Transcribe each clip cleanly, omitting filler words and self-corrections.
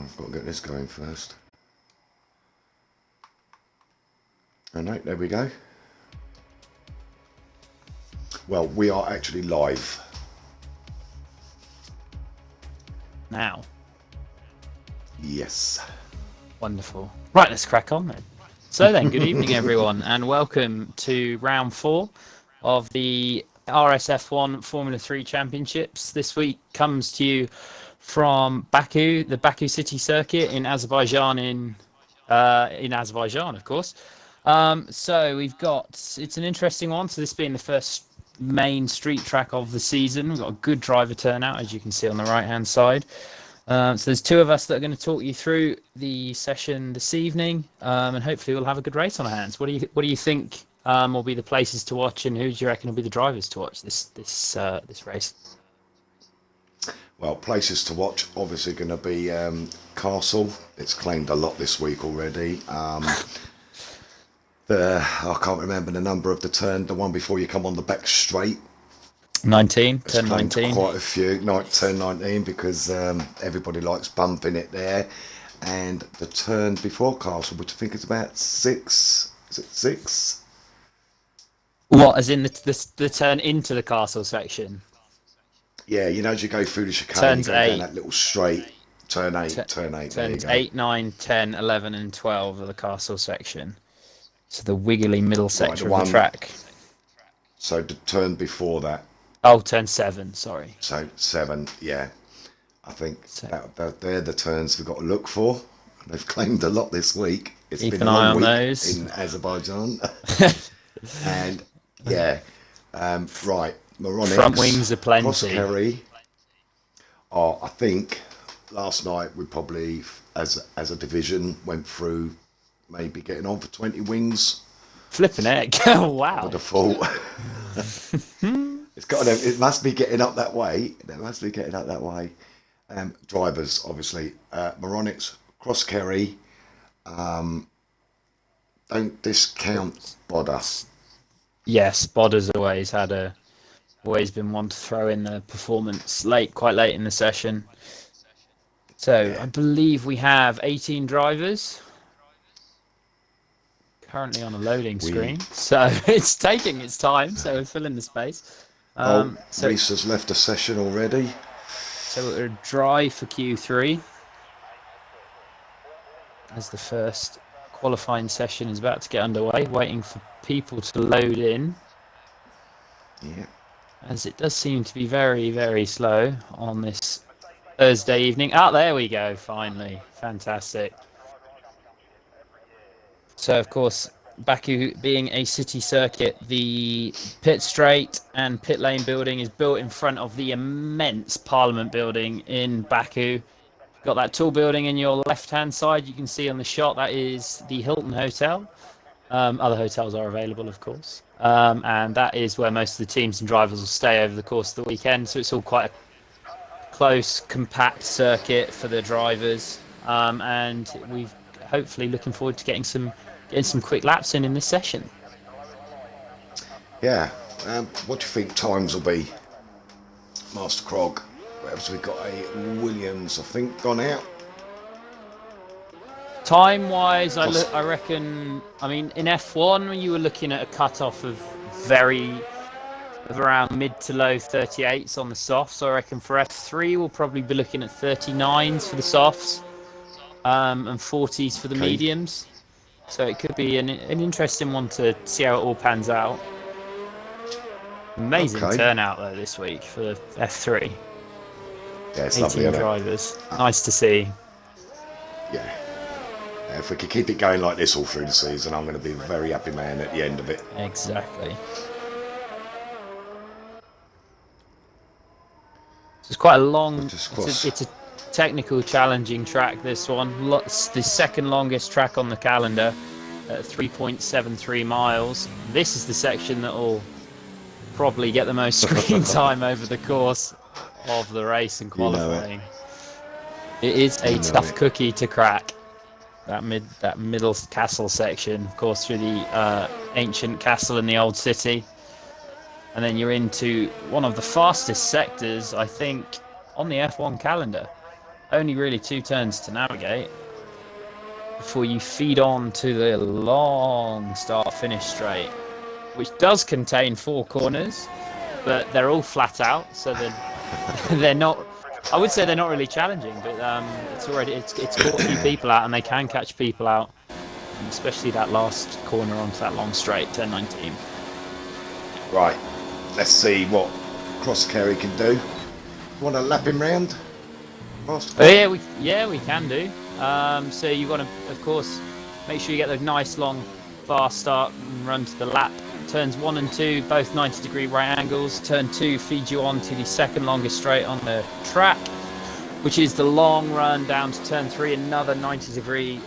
I've got to get this going first. Oh no, there we go. Well, we are actually live. Now. Yes. Wonderful. Right, let's crack on then. So then, good evening everyone, and welcome to round 4 of the RSF1 Formula 3 Championships. This week comes to you from Baku, the Baku City Circuit in Azerbaijan, in Azerbaijan, of course. So we've got, it's an interesting one. So this being the first main street track of the season, we've got a good driver turnout, as you can see on the right-hand side. So there's two of us that are going to talk you through the session this evening, and hopefully we'll have a good race on our hands. What do you think will be the places to watch, and who do you reckon will be the drivers to watch this race? Well, places to watch obviously going to be Castle. It's claimed a lot this week already. I can't remember the number of the turn, the one before you come on the back straight. 19, It's turn 19. quite a few, turn 19, because everybody likes bumping it there. And the turn before Castle, which I think is about 6. Is it 6? What, as in the turn into the Castle section? Yeah, you know, as you go through the chicane, Turns you go 8. down that little straight. Turn 8, turn 8. Turns 8, 9, 10, 11 and 12 of the Castle section. So the wiggly middle section of the track. So the turn before that. Oh, turn 7, sorry. So 7, yeah. I think they're the turns we've got to look for. They've claimed a lot this week. It's Keep been an a eye long on week those. in Azerbaijan. And yeah, right. Moronics, front wings are plenty. Cross Kerry. I think last night we probably, as a division, went through maybe getting on for 20 wings. Flipping heck! Wow. I would have thought. It must be getting up that way. Drivers, obviously. Moronics, Cross Kerry. Don't discount Bodder. Yes, Bodder's always been one to throw in the performance quite late in the session. So yeah. I believe we have 18 drivers currently on a loading screen. So it's taking its time. So we're filling the space. Reese has left the session already. So we're dry for Q3 as the first qualifying session is about to get underway, waiting for people to load in. Yeah. As it does seem to be very, very slow on this Thursday evening. Ah, there we go, finally. Fantastic. So, of course, Baku being a city circuit, the pit straight and pit lane building is built in front of the immense Parliament building in Baku. Got that tall building in your left-hand side. You can see on the shot that is the Hilton Hotel. Other hotels are available, of course. And that is where most of the teams and drivers will stay over the course of the weekend. So it's all quite a close, compact circuit for the drivers. And we've hopefully looking forward to getting some quick laps in this session. Yeah. What do you think times will be? Master Krog. What else we got? A Williams, I think, gone out. Time-wise, I reckon. I mean, in F1, you were looking at a cut-off of around mid to low 38s on the softs. So I reckon for F3, we'll probably be looking at 39s for the softs, and 40s for the mediums. So it could be an interesting one to see how it all pans out. Amazing turnout though this week for F3. Yeah, it's 18 lovely, isn't it? drivers. Nice to see. Yeah. If we could keep it going like this all through the season, I'm going to be a very happy man at the end of it. Exactly. It's quite a long. It's a technical, challenging track. This one, the second longest track on the calendar, at 3.73 miles. This is the section that will probably get the most screen time over the course of the race and qualifying. It is a tough cookie to crack. That middle castle section, of course, through the ancient castle in the old city, and then you're into one of the fastest sectors, I think, on the F1 calendar. only really 2 turns to navigate before you feed on to the long start-finish straight, which does contain 4 corners, but they're all flat out, so they're not. I would say they're not really challenging, but it's caught a few people out, and they can catch people out, especially that last corner onto that long straight, turn 19. Right, let's see what Cross Kerry can do. Want to lap him round? Oh, yeah, we can do. So you want to, of course, make sure you get the nice long fast start and run to the lap. Turns 1 and 2, both 90-degree right angles. Turn 2 feeds you on to the second longest straight on the track, which is the long run down to turn 3, another 90-degree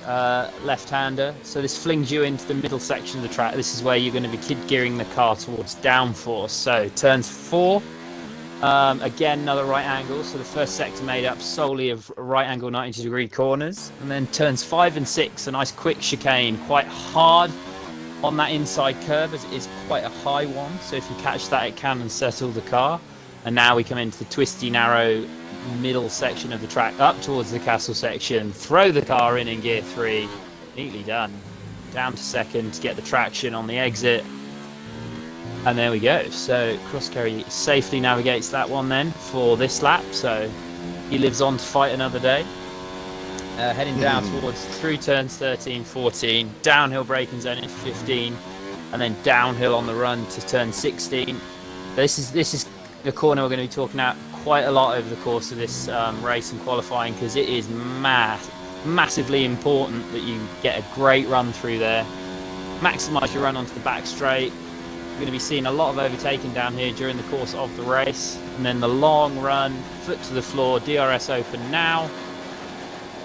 left-hander. So this flings you into the middle section of the track. This is where you're going to be gearing the car towards downforce. So turns 4. Again, another right angle, so the first sector made up solely of right angle 90-degree corners. And then turns 5 and 6, a nice quick chicane, quite hard on that inside curve, as it is quite a high one. So if you catch that, it can unsettle the car. And now we come into the twisty, narrow middle section of the track, up towards the castle section. Throw the car in gear 3, neatly done. Down to second to get the traction on the exit. And there we go. So Cross Kerry safely navigates that one then for this lap. So he lives on to fight another day. Heading down towards through turns 13, 14, downhill braking zone into 15, and then downhill on the run to turn 16. This is the corner we're going to be talking about quite a lot over the course of this race and qualifying, because it is massively important that you get a great run through there. Maximise your run onto the back straight. You're going to be seeing a lot of overtaking down here during the course of the race, and then the long run, foot to the floor, DRS open now,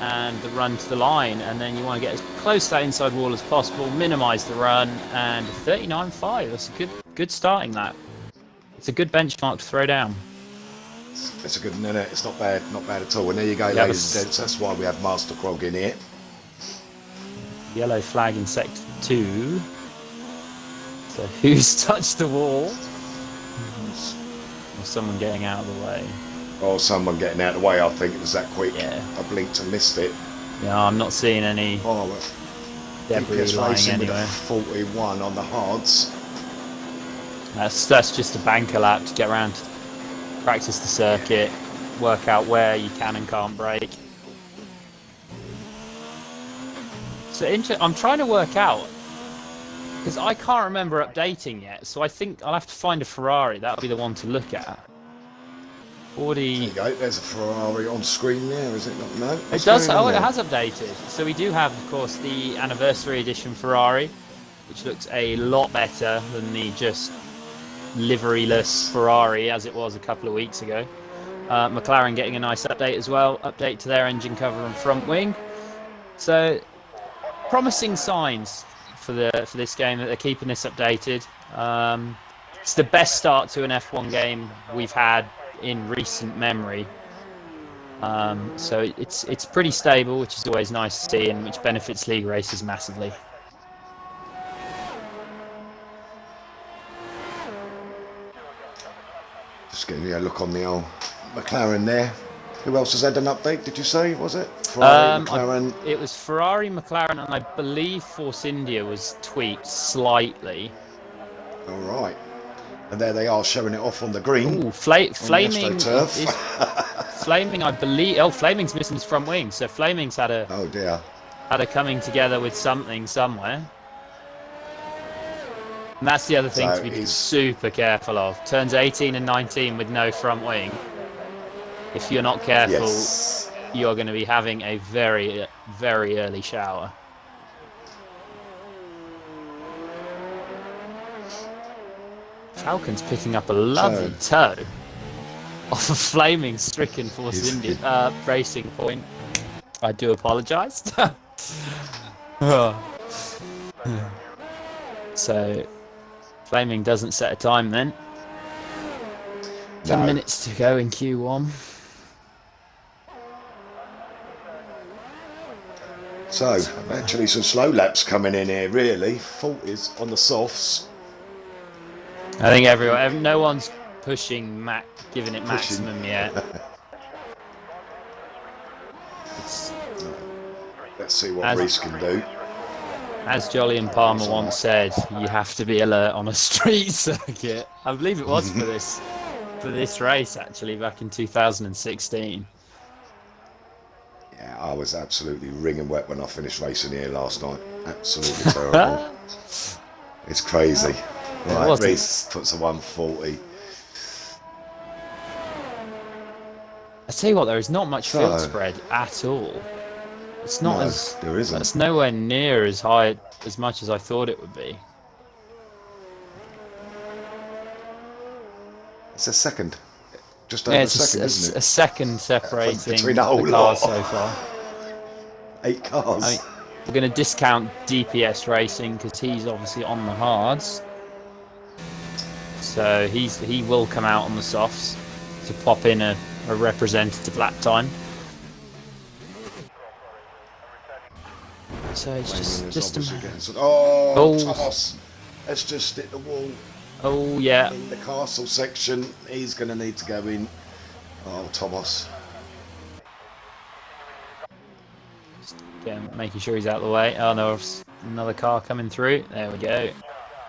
and the run to the line. And then you want to get as close to that inside wall as possible, minimise the run, and 39.5. That's a good starting lap. It's a good benchmark to throw down. It's a good one, isn't it? It's not bad at all. And there you go, ladies and gents. That's why we have Master Krog in here. Yellow flag in sector 2. So who's touched the wall? Or someone getting out of the way? Or someone getting out of the way, I think it was that quick. Yeah. I blinked and missed it. Yeah, I'm not seeing any debris lying anywhere. 41 on the hards. That's just a banker lap to get around, to practice the circuit, work out where you can and can't brake. So I'm trying to work out, because I can't remember updating yet, so I think I'll have to find a Ferrari. That'll be the one to look at. 40. There you go, there's a Ferrari on screen there, is it not? No. It does. Oh, it has updated. So we do have, of course, the anniversary edition Ferrari, which looks a lot better than the just liveryless Ferrari as it was a couple of weeks ago. McLaren getting a nice update as well. Update to their engine cover and front wing. So promising signs for this game that they're keeping this updated. It's the best start to an F1 game we've had in recent memory. So it's pretty stable, which is always nice to see, and which benefits league races massively. Just getting a look on the old McLaren there. Who else has had an update, did you say, was it? Ferrari, McLaren? It was Ferrari, McLaren, and I believe Force India was tweaked slightly. All right. And there they are, showing it off on the green. Ooh, Flaming is Flaming, I believe. Oh, Flaming's missing his front wing, so Flaming's had a coming together with something somewhere. And that's the other thing to be super careful of. Turns 18 and 19 with no front wing. If you're not careful, you're going to be having a very, very early shower. Falcon's picking up a lovely toe off a Flaming stricken Force India racing point. I do apologise. So Flaming doesn't set a time then. 10 minutes to go in Q1. So, actually some slow laps coming in here, really. Fault is on the softs. I think no one's pushing giving it maximum yet. Let's see what As- Reese can do. As Jolyon Palmer once said, you have to be alert on a street circuit. I believe it was for this race actually back in 2016. Yeah, I was absolutely wringing wet when I finished racing here last night. Absolutely terrible. It's crazy. Right, Reese puts a 140. I tell you what, there is not much field spread at all. It's not there isn't. It's nowhere near as high as much as I thought it would be. It's a second. Just over a second, isn't it? A second separating between the whole cars lot. so far. 8 cars. I mean, we're going to discount DPS Racing because he's obviously on the hards. So he will come out on the softs to pop in a representative lap time. So it's just a... Oh, Thomas has just hit the wall. Oh, yeah. In the castle section, he's going to need to go in. Oh, Thomas. Again, making sure he's out of the way. Oh, no, another car coming through. There we go.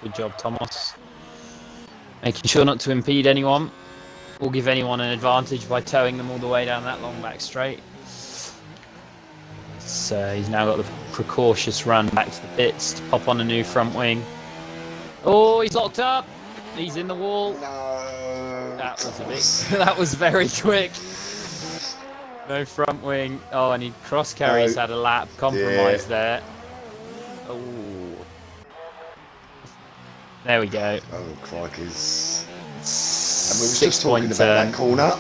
Good job, Thomas. Making sure not to impede anyone or give anyone an advantage by towing them all the way down that long back straight. So he's now got the precautious run back to the pits to pop on a new front wing. Oh, he's locked up. He's in the wall. No. That was a bit. That was very quick. No front wing. Oh, and he cross carries had a lap compromise there. Oh. There we go. Oh, crikey. And we were 6 just talking point about that corner.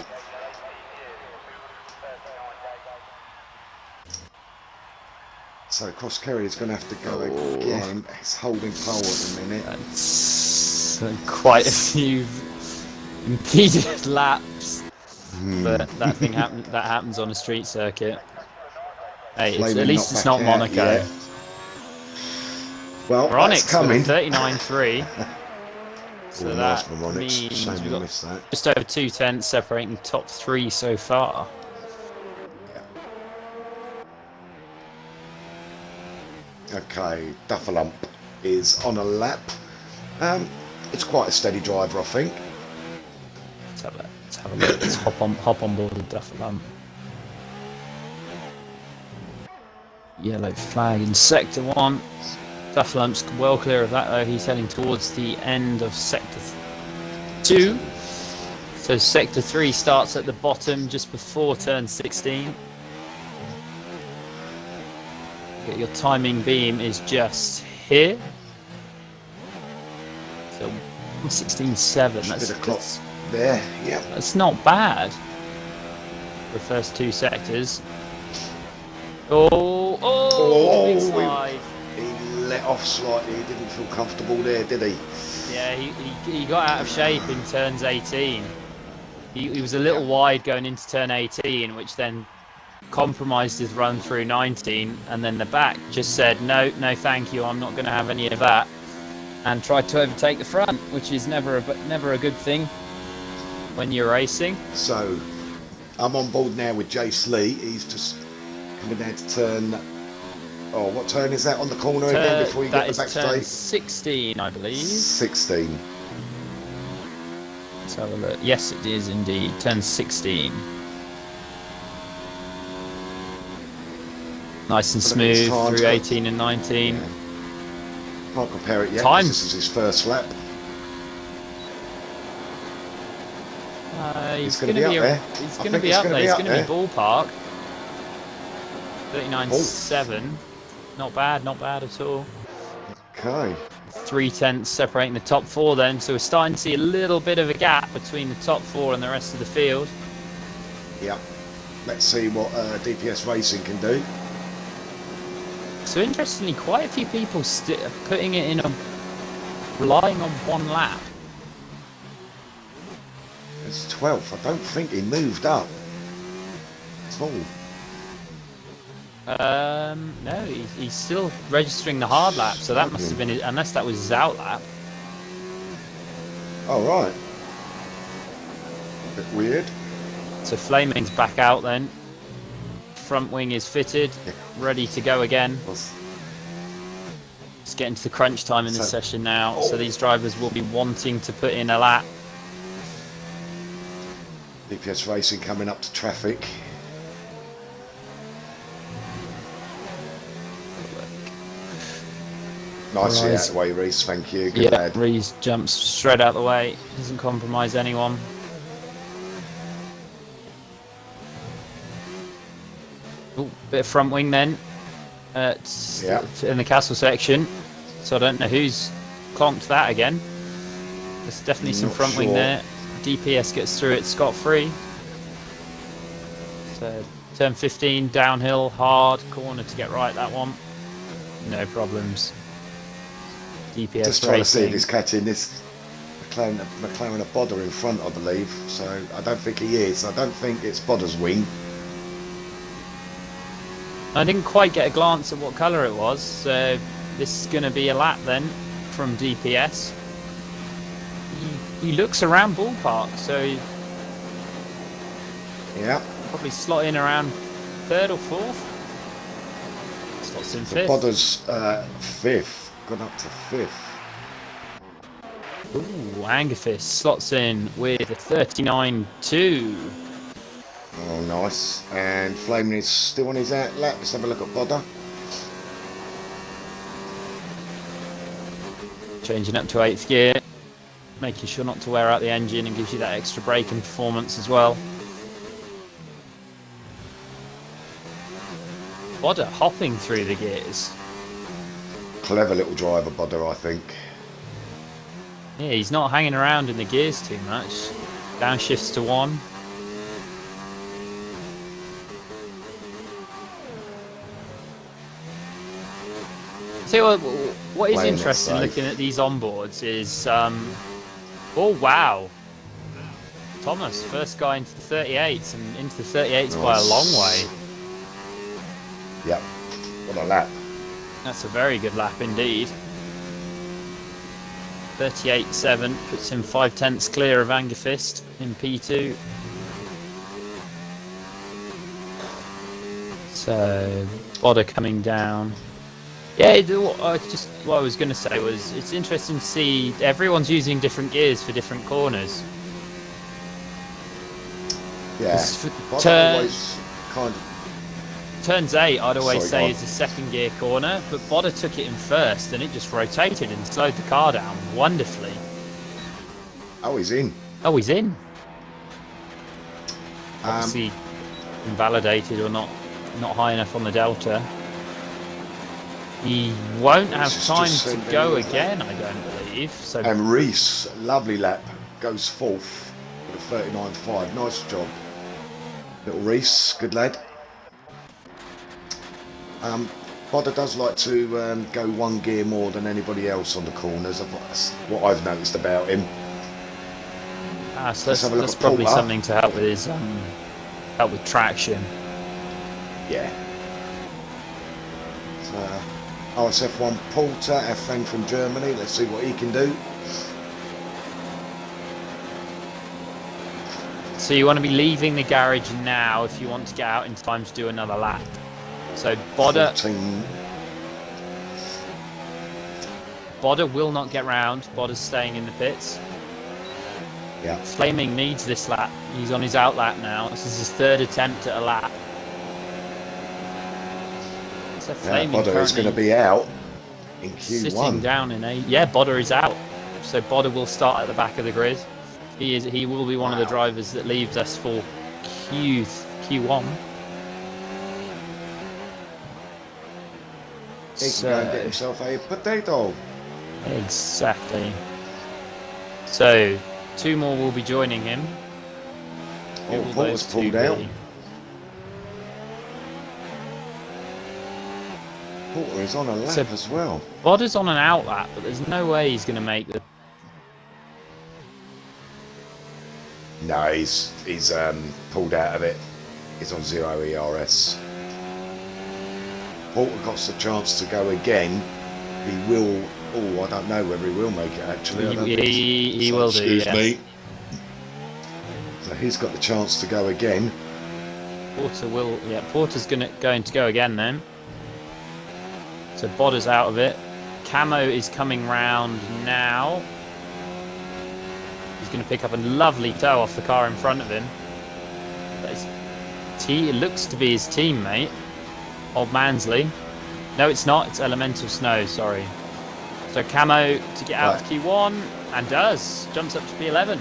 So cross carry is going to have to go again. It's holding pole at the minute. That's quite a few impeded laps, but that happens on a street circuit. Hey, at least it's not Monaco. Yet. Well, Veronic's coming. 39.3. So nice, that Veronic's. means Shame we've we got missed that. just over 2 tenths separating the top 3 so far. Okay, Duffalump is on a lap. It's quite a steady driver, I think. Let's have a look. Let's hop on board with Duffalump. Yellow flag in sector 1. Dufflump's well clear of that though. He's heading towards the end of sector 2. So sector 3 starts at the bottom just before turn 16. Your timing beam is just here. So 1:16.7. That's there. Yeah. That's not bad for the first 2 sectors. Big slide. He let off slightly. He didn't feel comfortable there, did he? Yeah, he got out of shape in turns 18. He was a little wide going into turn 18, which then compromised his run through 19, and then the back just said no thank you, I'm not going to have any of that, and tried to overtake the front, which is never a good thing when you're racing. So I'm on board now with Jace Lee. He's just coming down to turn, what turn is that on the corner again before you get the back straight? That is turn 16, I believe. 16. Let's have a look. Yes, it is indeed turn 16. Nice and smooth through 18 and 19. Yeah. Can't compare it yet. This is his first lap. He's going to be up there. He's going to be ballpark. 39.7. Not bad at all. Okay. 3 tenths separating the top 4 then. So we're starting to see a little bit of a gap between the top 4 and the rest of the field. Yep. Let's see what DPS Racing can do. So interestingly, quite a few people putting it in relying on 1 lap. It's 12th. I don't think he moved up at all. No, he's still registering the hard lap, so that must have been unless that was his out lap. Oh right. A bit weird. So Flaming's back out then. front wing is fitted, ready to go again. It's getting to the crunch time in this session now, so these drivers will be wanting to put in a lap. DPS Racing coming up to traffic. Nicely out of the way, Reese, thank you. Good lad. Reese jumps straight out the way, doesn't compromise anyone. Ooh, bit of front wing then in the castle section, so I don't know who's clonked that again. There's definitely some front wing there. DPS gets through it scot-free. So turn 15, downhill, hard, corner to get right that one. No problems. DPS just trying racing. To see if he's catching this McLaren of Bodder in front, I believe. So I don't think he is. I don't think it's Bodder's wing. I didn't quite get a glance at what colour it was, so this is going to be a lap then from DPS. He looks around ballpark, so yeah, probably slot in around third or fourth. Slots in fifth. Bodder's fifth, gone up to fifth. Ooh, Angerfist slots in with a 39.2. Oh, nice. And Flaming is still on his out lap. Let's have a look at Bodder. Changing up to 8th gear, making sure not to wear out the engine, and gives you that extra braking performance as well. Bodder hopping through the gears. Clever little driver, Bodder, I think. Yeah, he's not hanging around in the gears too much. Downshifts to 1. So what is interesting looking at these onboards is, oh wow, Thomas, first guy into the 38s, and into the 38s by a long way. Yep, what a lap. That's a very good lap indeed. 38.7 puts him 0.5 clear of Angerfist in P2. So Bodder coming down. Yeah, what I was going to say was it's interesting to see everyone's using different gears for different corners. Yeah, turns 8 I'd always say Sorry, is a second gear corner, but Bodder took it in first and it just rotated and slowed the car down wonderfully. Oh, he's in. Oh, he's in. Obviously invalidated or not high enough on the delta. He won't have time to go again, I don't believe. So. And Reese, lovely lap, goes fourth with a 39.5. Nice job, little Reese, good lad. Bodder does like to go one gear more than anybody else on the corners. That's what I've noticed about him. So that's probably something to help with his help with traction. Yeah. So, RSF1 Porter, our friend from Germany. Let's see what he can do. So you want to be leaving the garage now if you want to get out in time to do another lap. So Bodder will not get round. Bodder's staying in the pits. Yeah. Flaming needs this lap. He's on his out lap now. This is his third attempt at a lap. So Bodder is going to be out in Q1. Sitting down in 8. Yeah, Bodder is out. So Bodder will start at the back of the grid. He will be one of the drivers that leaves us for Q1. He can go and get himself a potato. Exactly. So 2 more will be joining him. Oh, Porter's pulled out. Porter is on a lap as well. Bodder's on an out lap, but there's no way he's going to make the. No, he's pulled out of it. He's on 0 ERS. Porter got the chance to go again. He will. Oh, I don't know whether he will make it actually. He will do. Excuse me. So he's got the chance to go again. Porter's going to go again then. So Bodder's out of it. Camo is coming round now. He's going to pick up a lovely toe off the car in front of him. It looks to be his teammate, Old Mansley. No, it's not. It's Elemental Snow, sorry. So Camo to get out of Q1, and does. Jumps up to P11.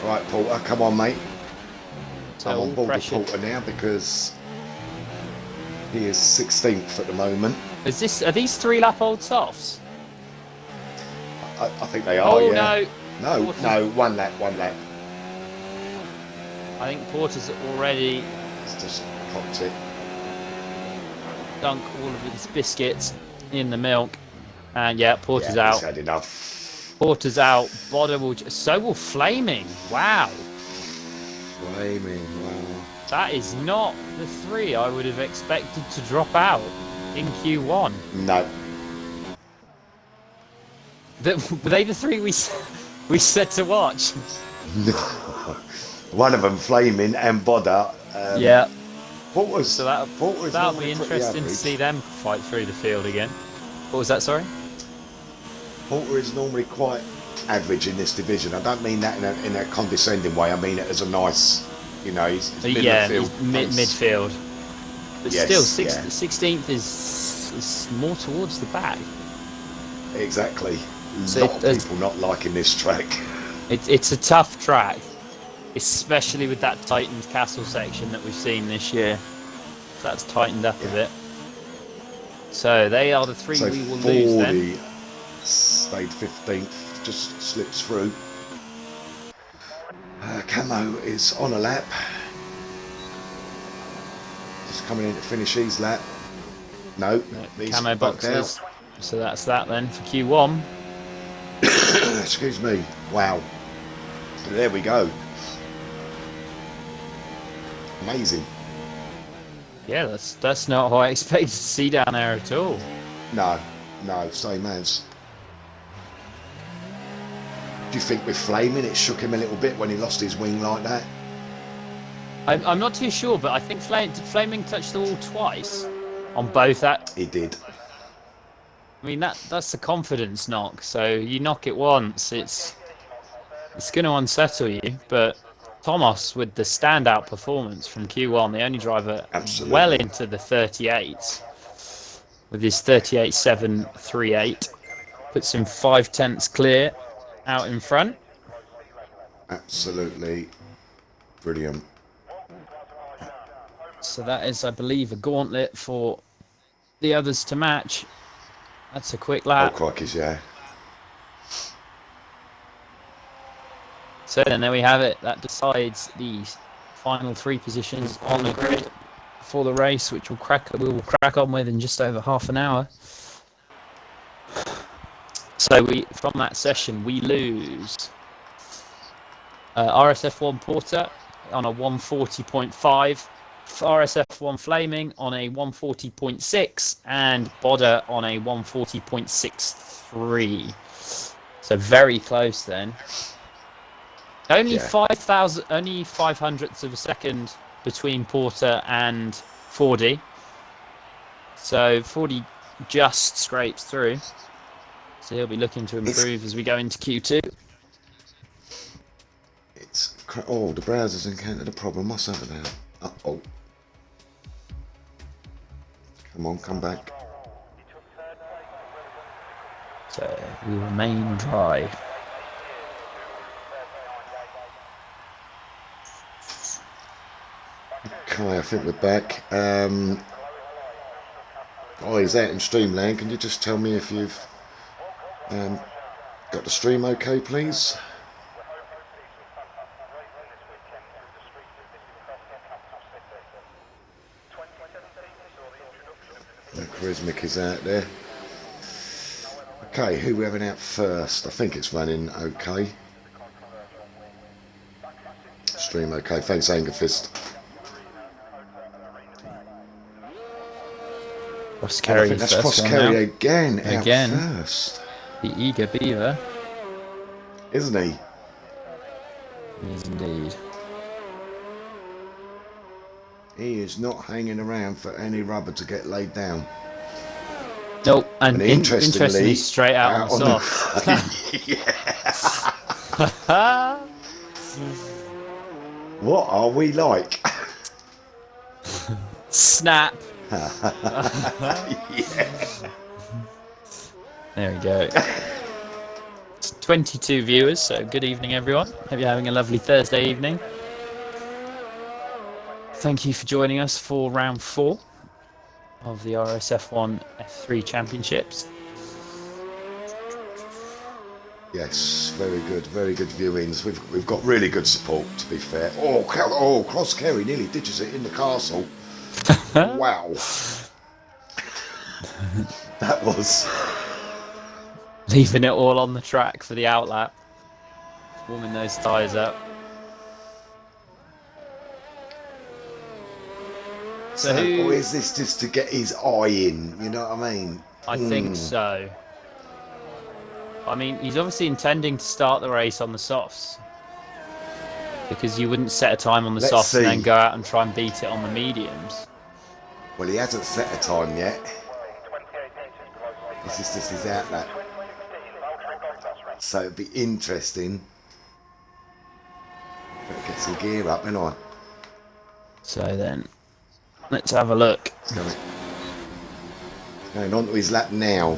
Right, Porter, come on, mate. So I'm on board with pressured. Porter now because he is 16th at the moment. Are these 3-lap-old softs? I think they are, Oh, yeah. no. No, one lap. I think Porter's already It's just cocked it. dunk all of his biscuits in the milk. And yeah, Porter's Yeah, out. he's had enough. Porter's out. Bodder will. So will Flaming. Wow. Flaming, wow. That is not the 3 I would have expected to drop out in Q1. No. Were they the 3 we said to watch? One of them Flaming and Bodder. Yeah. Porter's, So that'll be normally pretty interesting to average. see them fight through the field again. What was that, sorry? Porter is normally quite average in this division. I don't mean that in a condescending way. I mean it as a nice, he's middle of field. He's midfield. But Yes, still, yeah. 16th is more towards the back. Exactly. So A lot of people not liking this track. It's a tough track, especially with that tightened castle section that we've seen this year. So that's tightened up a bit. So they are the 3 So we will lose then. stayed 15th, just slips through. Camo is on a lap. Just coming in to finish his lap. No, he's Camo bucked out. boxes. So that's that then for Q1. Excuse me. Wow. There we go. Amazing. Yeah, that's not what I expected to see down there at all. No, same as. Do you think with Flaming it shook him a little bit when he lost his wing like that? I'm not too sure, but I think did Flaming touch the wall twice on both that. He did. I mean that's a confidence knock. So you knock it once, it's going to unsettle you. But Thomas with the standout performance from Q1, the only driver Absolutely. well into the 38s with his 38.738, puts him 0.5 clear out in front. Absolutely brilliant. So that is, I believe, a gauntlet for the others to match. That's a quick Oh, lap. crikey's, yeah. So then there we have it. That decides the final 3 positions on the grid for the race, which we will crack on with in just over half an hour. So from that session we lose RSF1 Porter on a 140.5, RSF1 Flaming on a 140.6, and Bodder on a 140.63. So very close then. Only 500ths of a second between Porter and Fordy. So Fordy just scrapes through. So he'll be looking to improve as we go into Q2. The browser's encountered a problem. What's that about? Uh-oh. Come on, come back. So we remain dry. Okay, I think we're back. He's out in Streamland. Can you just tell me if you've got the stream okay, please? Charismatic is out there. Okay, who are we having out first? I think it's running okay. Stream okay. Thanks, Angerfist. Ross Carey That's first Ross one Carey now. again Again. out first. The eager beaver. Isn't he? He is indeed. He is not hanging around for any rubber to get laid down. Nope, and And interestingly, straight out on the soft. Yeah. soft. What are we like? Snap. Yeah. There we go. 22 viewers, so good evening everyone. Hope you're having a lovely Thursday evening. Thank you for joining us for round 4 of the RSF1 F3 Championships. Yes, very good viewings. We've got really good support, to be fair. Oh, Cross Kerry nearly ditches it in the castle. Wow. That was... Leaving it all on the track for the outlap. Warming those tyres up. So who... Or is this just to get his eye in? You know what I mean? I think so. I mean, he's obviously intending to start the race on the softs. Because you wouldn't set a time on the softs and then go out and try and beat it on the mediums. Well, he hasn't set a time yet. This is just his outlet. So it'd be interesting. Better get some gear up, ain't I? So then, let's have a look. Going on to his lap now.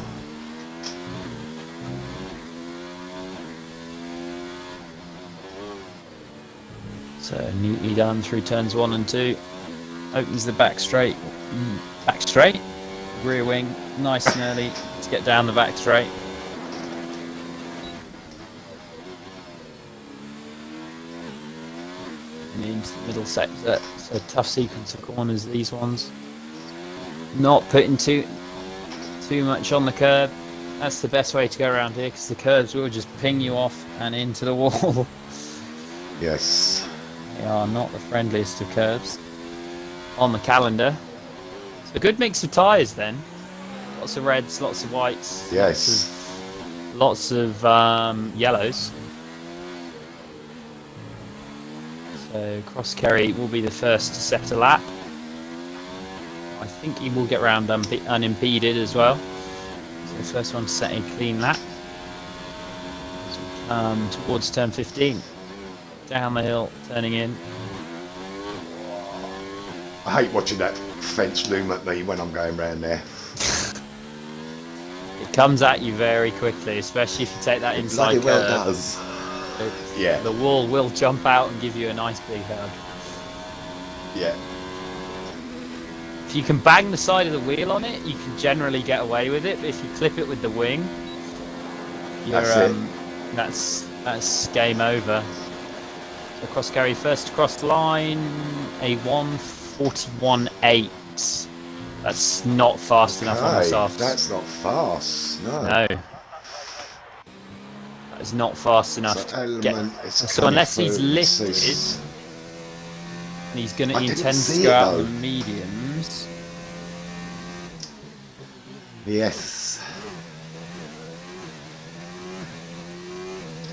So neatly done through turns 1 and 2. Opens the back straight. Back straight. Rear wing. Nice and early to get down the back straight. And into the middle sector. So tough sequence of corners, these ones. Not putting too much on the curb. That's the best way to go around here, because the curbs will just ping you off and into the wall. Yes. They are not the friendliest of curbs on the calendar. So a good mix of tyres then. Lots of reds, lots of whites. Yes. Lots of yellows. So Cross Kerry will be the first to set a lap. I think he will get round unimpeded as well. So the first one to set a clean lap. As we come towards turn 15. Down the hill, turning in. I hate watching that fence loom at me when I'm going round there. It comes at you very quickly, especially if you take that inside curve. Bloody well does. Yeah. The wall will jump out and give you a nice big hug. Yeah. If you can bang the side of the wheel on it, you can generally get away with it. But if you clip it with the wing, that's game over. So Cross Kerry first across the line, a 1:41.8. That's not fast enough on the softs. That's not fast, no. No. That is not fast enough to get. So unless he's lifted, and he's going to intend to go out on the mediums. Yes.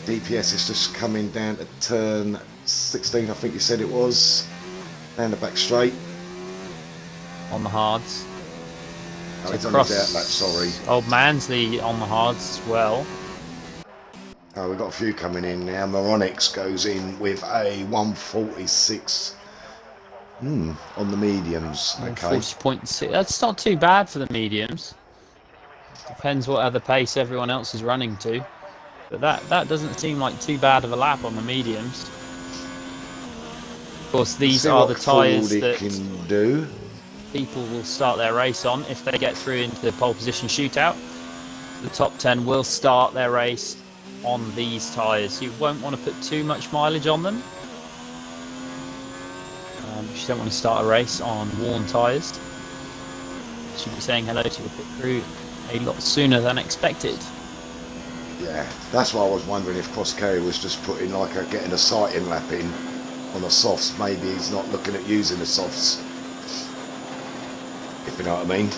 DPS is just coming down to turn 16, I think you said it was. Down the back straight. On the hards. Oh, it's on his outlet, sorry. Old Mansley on the hards as well. Oh, we've got a few coming in now. Moronics goes in with a 1:46 on the mediums. Okay. 40.6. That's not too bad for the mediums. Depends what other pace everyone else is running to. But that doesn't seem like too bad of a lap on the mediums. Of course, these are the tyres that can do. People will start their race on if they get through into the pole position shootout. The top 10 will start their race on these tyres. You won't want to put too much mileage on them. You don't want to start a race on worn tyres. You should be saying hello to your pit crew a lot sooner than expected. Yeah, that's why I was wondering if Cross Kerry was just putting getting a sighting lap in on the softs. Maybe he's not looking at using the softs. If you know what I mean.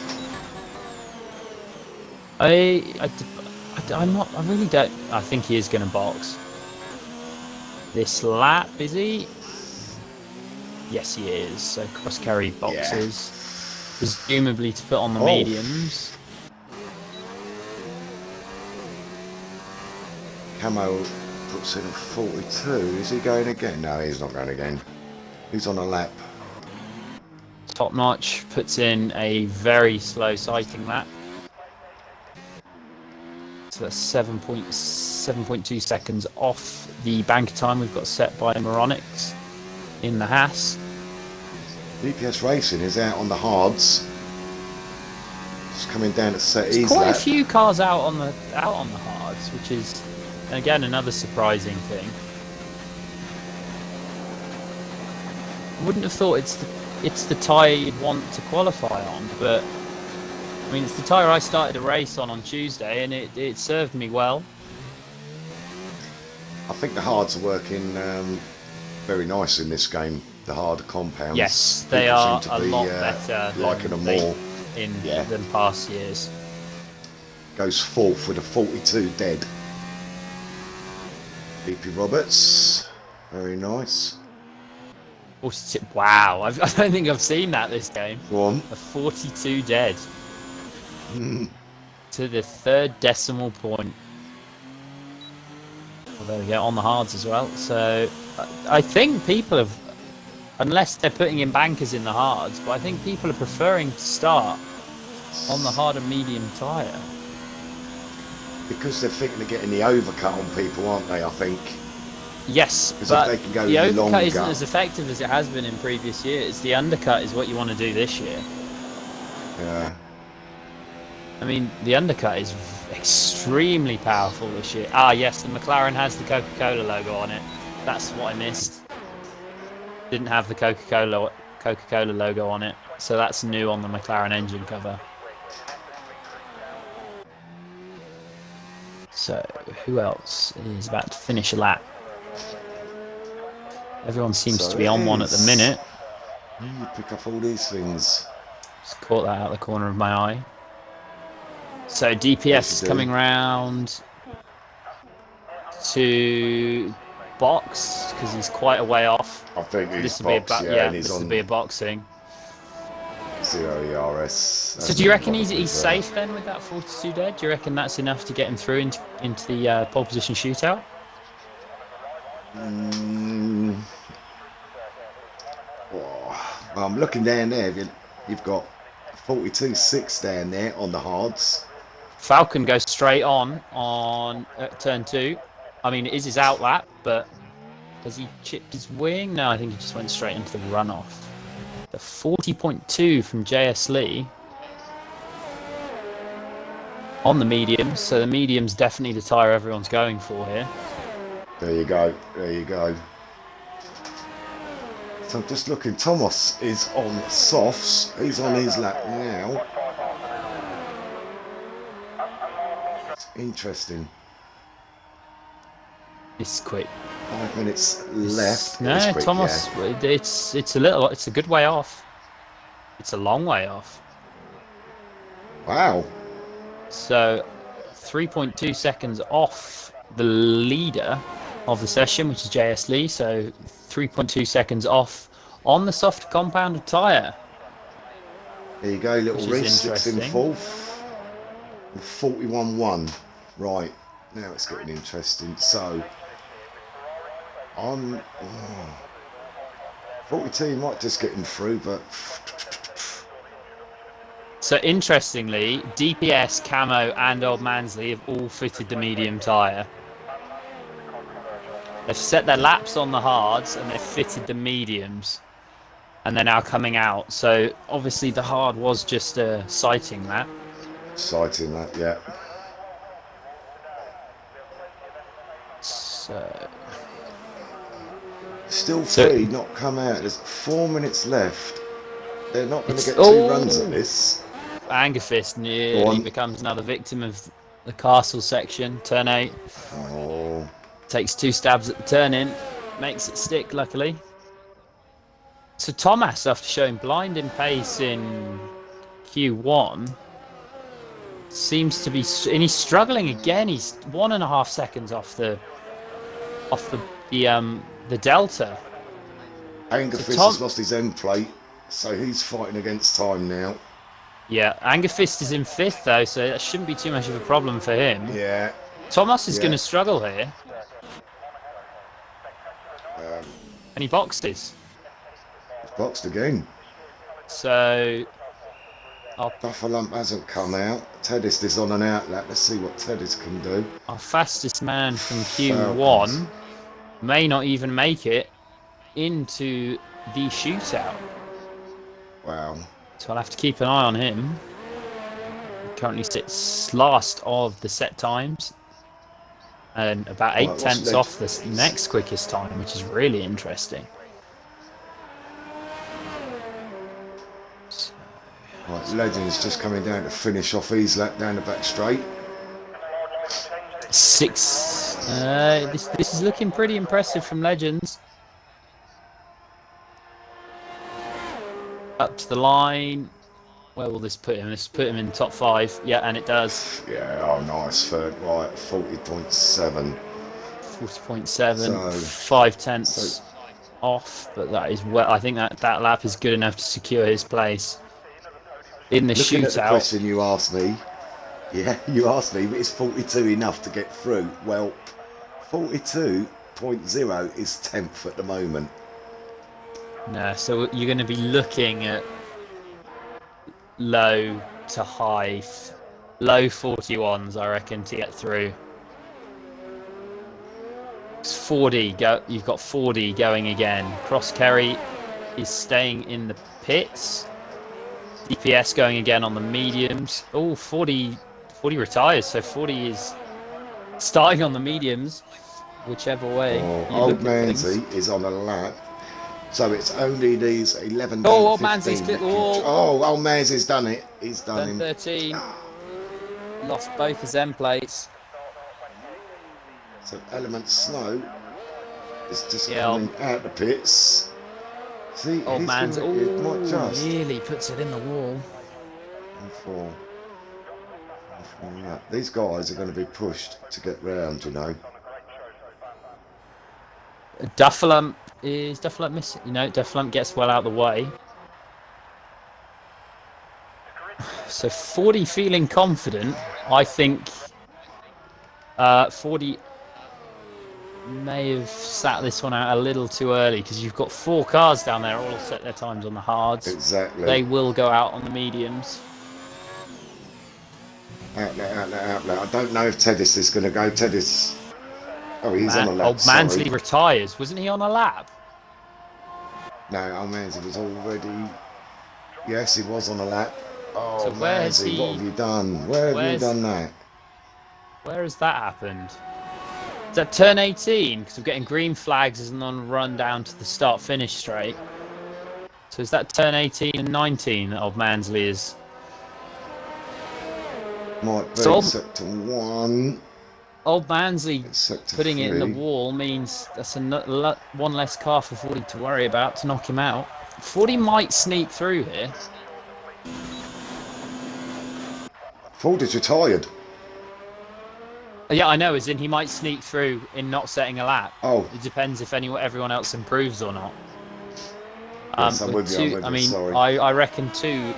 I'm not. I really don't. I think he is going to box this lap. Is he? Yes, he is. So cross carry Yeah. boxes, presumably to put on the Oh. mediums. Camo puts in a 42. Is he going again? No, he's not going again. He's on a lap. Top Notch puts in a very slow sighting lap. So that's 7.2 seconds off the banker time we've got set by Moronics in the Haas. DPS Racing is out on the hards. Just coming down to set There's his quite lap. a few cars out on the hards, which is again another surprising thing. Wouldn't have thought it's the tyre you'd want to qualify on, but I mean it's the tyre I started a race on Tuesday, and it served me well. I think the hards are working very nice in this game. The harder compounds. Yes, they People are seem to a be, lot better liking them more. than past years. Goes fourth with a 42 dead. BP Roberts, very nice. Wow, I don't think I've seen that this game. Go on. A 42 dead. To the third decimal point. Well, there we go, on the hards as well. So I think people have, unless they're putting in bankers in the hards, but I think people are preferring to start on the hard and medium tyre. Because they're thinking of getting the overcut on people, aren't they, I think? Yes, Because but if they can go the overcut longer, isn't as effective as it has been in previous years. The undercut is what you want to do this year. Yeah. I mean, the undercut is extremely powerful this year. Ah, yes, the McLaren has the Coca-Cola logo on it. That's what I missed. Didn't have the Coca-Cola logo on it, so that's new on the McLaren engine cover. So, who else is about to finish a lap? Everyone seems to be on one at the minute. You pick up all these things. Just caught that out of the corner of my eye. So DPS is coming round to box because he's quite a way off. I think This he's will box, be and he's this will on be a boxing. 0 ERS. So do you reckon he's safe then with that 42 dead? Do you reckon that's enough to get him through into the pole position shootout? I'm looking down there. You've got 42.6 down there on the hards. Falcon goes straight on turn 2. I mean, it is his out lap, but has he chipped his wing? No, I think he just went straight into the runoff. The 40.2 from JS Lee on the mediums, so the medium's definitely the tyre everyone's going for here. There you go. There you go. So I'm just looking. Thomas is on softs. He's on his lap now. It's interesting. It's quick. 5 minutes left. No, It's quick, Thomas. yeah. It's a good way off. It's a long way off. Wow. So 3.2 seconds off the leader of the session, which is JS Lee. So 3.2 seconds off on the soft compounded tyre. There you go, little Which is Reese, six in interesting. fourth. 41-1. Right, now it's getting interesting. So, on 42 might just get him through, but So interestingly, DPS, Camo, and Old Mansley have all fitted the medium tyre. They've set their laps on the hards and they've fitted the mediums. And they're now coming out. So obviously the hard was just a sighting lap. sighting that, yeah. So Still three, not come out. There's 4 minutes left. They're not going to get 2 runs at this. Angerfist nearly becomes another victim of the castle section. Turn 8. Oh. Takes 2 stabs at the turn in. Makes it stick, luckily. So Thomas, after showing blinding pace in Q1, seems to be, and he's struggling again. He's 1.5 seconds off the delta. Angerfist has lost his end plate, so he's fighting against time now. Yeah, Angerfist is in 5th though, so that shouldn't be too much of a problem for him. Yeah. Thomas is going to struggle here. And he boxed it. Boxed again. So... Duffalump hasn't come out. Teddist is on an outlet. Let's see what Teddist can do. Our fastest man from Q1 may not even make it into the shootout. Wow. So I'll have to keep an eye on him. He currently sits last of the set times. And about 8 tenths off the next quickest time, which is really interesting. Right, Legend's just coming down to finish off his lap down the back straight. 6. This is looking pretty impressive from Legends. Up to the line. Where will this put him? This put him in top 5. Yeah, and it does. Yeah, oh nice. Third, right, 40.7. 40.7. 5 tenths off, but that is well. I think that lap is good enough to secure his place in the shootout. At the question you asked me, you asked me, but is 42 enough to get through? Well, 42.0 is 10th at the moment. No, so you're going to be looking at low to high, low 41s, I reckon, to get through. It's 40. You've got 40 going again. Cross Kerry is staying in the pits. DPS going again on the mediums. Oh, 40 retires, so 40 is starting on the mediums, whichever way. Old Manzi is on a lap, so it's only these 11. Old Manzi's split the wall. Old Manzi's done it. He's done him. 13. Lost both his end plates. So Element Snow is just coming out the pits. See, Old Man's really puts it in the wall. These guys are going to be pushed to get round, you know. Duffalump missing? You know, Duffalump gets well out of the way. So 40 feeling confident. I think 40 may have sat this one out a little too early because you've got 4 cars down there all set their times on the hards. Exactly. They will go out on the mediums. Outlet. I don't know if Teddis is going to go. Teddis. Oh, he's on a lap. Old Mansley retires. Wasn't he on a lap? No, Old Mansley was already. Yes, he was on a lap. Oh, so where Mansley, what have you done? Where have you done that? Where has that happened? Is that turn 18? Because we're getting green flags as on run down to the start-finish straight. So is that turn 18 and 19 that Old Mansley is? Might be sector 1. Old Mansley putting 3. it in the wall means that's one less car for 40 to worry about to knock him out. 40 might sneak through here. 40's retired. Yeah, I know, as in he might sneak through in not setting a lap. Oh. It depends if everyone else improves or not. Yes, I'm with you, sorry. I reckon 2,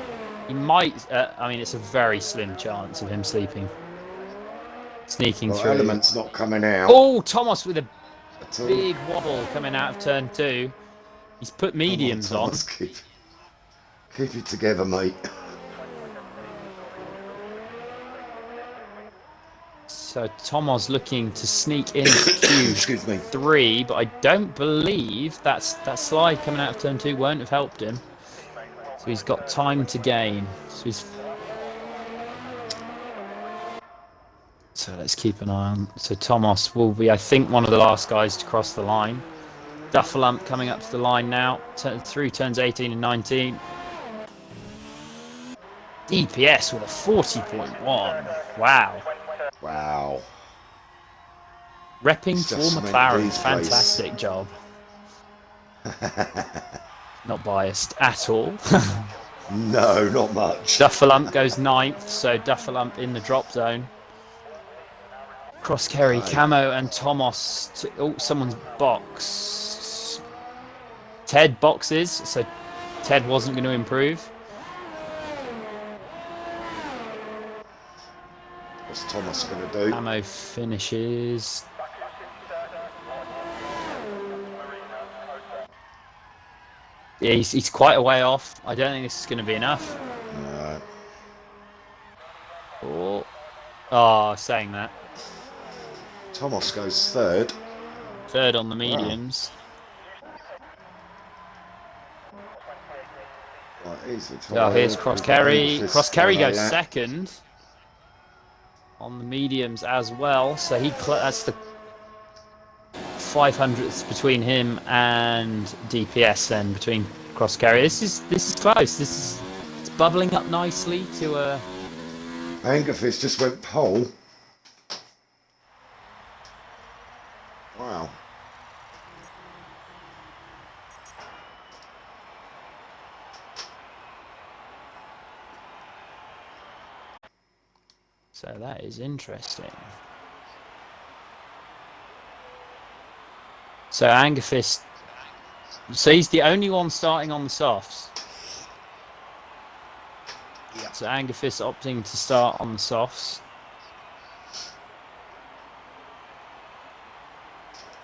he might, I mean, it's a very slim chance of him sneaking through. Element's not coming out. Oh, Thomas with a big wobble coming out of turn 2. He's put mediums on. Keep it together, mate. So Tomo's looking to sneak into Q3, but I don't believe that slide coming out of turn 2 won't have helped him. So he's got time to gain. So let's keep an eye on. So Tomos will be, I think, one of the last guys to cross the line. Duffalump coming up to the line now, through turns 18 and 19. DPS with a 40.1. Wow. Wow. Repping for McLaren, fantastic job. Not biased at all. No, not much. Duffalump goes 9th, so Duffalump in the drop zone. Cross Kerry, Camo and Tomos. Oh, someone's box. Ted boxes, so Ted wasn't going to improve. What's Thomas going to do? Ammo finishes. Yeah, he's quite a way off. I don't think this is going to be enough. No. Saying that. Thomas goes third. Third on the mediums. Right, easy. Here's Cross Kerry. Cross Kerry goes second on the mediums as well. So that's the 500ths between him and DPS. Then between Cross Kerry, this is close. It's bubbling up nicely to a. Angerfist just went pole. Wow. So that is interesting. So Angerfist, so he's the only one starting on the softs. Yep. So Angerfist opting to start on the softs.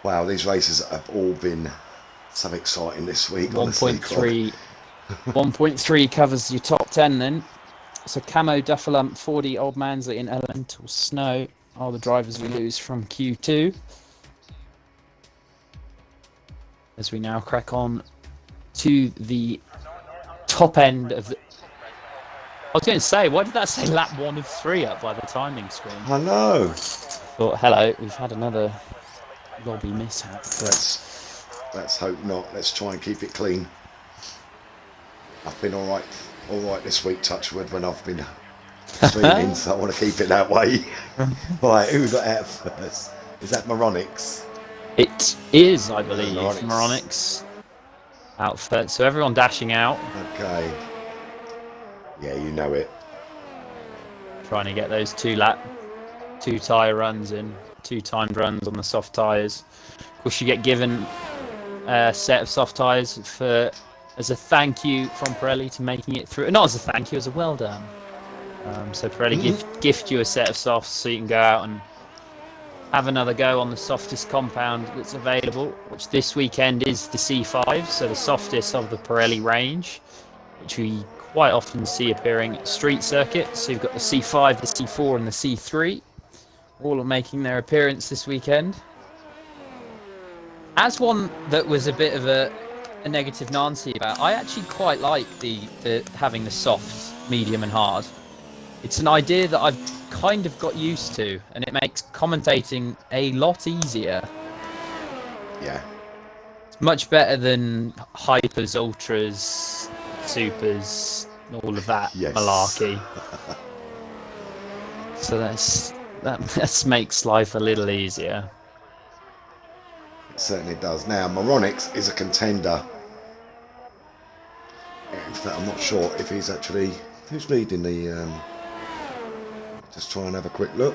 Wow, these races have all been so exciting this week. 1.3 1.3 covers your top 10 then. So Camo, Duffalump, 40, Old Mansley and Elemental Snow are the drivers we lose from Q2. As we now crack on to the top end of the... I was going to say, why did that say lap 1 of 3 up by the timing screen? I know. Thought, hello, we've had another lobby mishap. Let's hope not. Let's try and keep it clean. I've been all right this week, touchwood, when I've been streaming, so I want to keep it that way. Right, who got out first? Is that Moronics? It is, I believe, Moronics out first. So everyone dashing out. Okay. Yeah, you know it. Trying to get those 2 tyre runs in, 2 timed runs on the soft tyres. Of course, you get given a set of soft tyres as a thank you from Pirelli to making it through. Not as a thank you, as a well done. So Pirelli gift you a set of softs so you can go out and have another go on the softest compound that's available, which this weekend is the C5, so the softest of the Pirelli range, which we quite often see appearing at street circuit. So you've got the C5, the C4 and the C3, all are making their appearance this weekend. As one that was a bit of a negative Nancy about, I actually quite like the having the soft, medium and hard. It's an idea that I've kind of got used to, and it makes commentating a lot easier. Yeah. It's much better than hypers, ultras, supers, all of that malarkey. So that makes life a little easier. It certainly does. Now, Moronics is a contender. In fact, I'm not sure if he's actually... Who's leading the... Just try and have a quick look.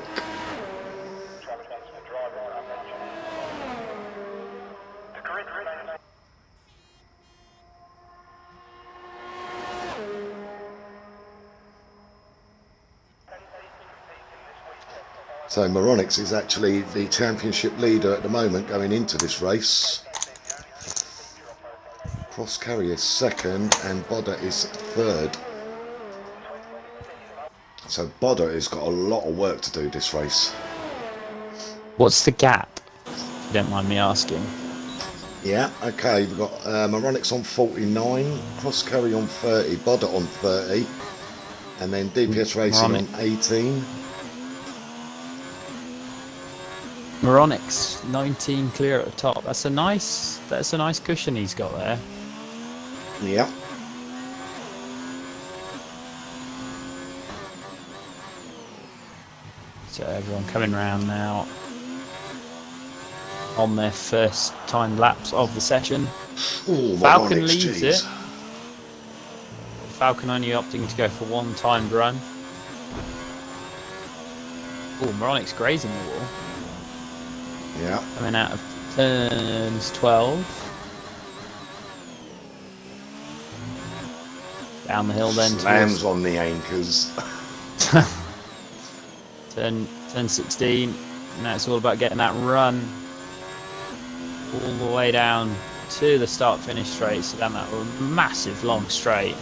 So Moronics is actually the championship leader at the moment going into this race. Cross Kerry is second and Bodder is third. So Bodder has got a lot of work to do this race. What's the gap, if you don't mind me asking? Yeah, okay, we've got Moronics on 49, Cross Kerry on 30, Bodder on 30, and then DPS Racing on 18. Moronics 19 clear at the top. That's a nice cushion he's got there. Yeah. So everyone coming round now on their first time laps of the session. Ooh, Falcon Moronics, leads geez. it. Falcon only opting to go for one timed run. Oh, Moronics grazing the wall. Yeah. Coming out of turns 12. Down the hill then. Slams on the anchors. Turn 16. Now it's all about getting that run all the way down to the start-finish straight. So down that massive long straight.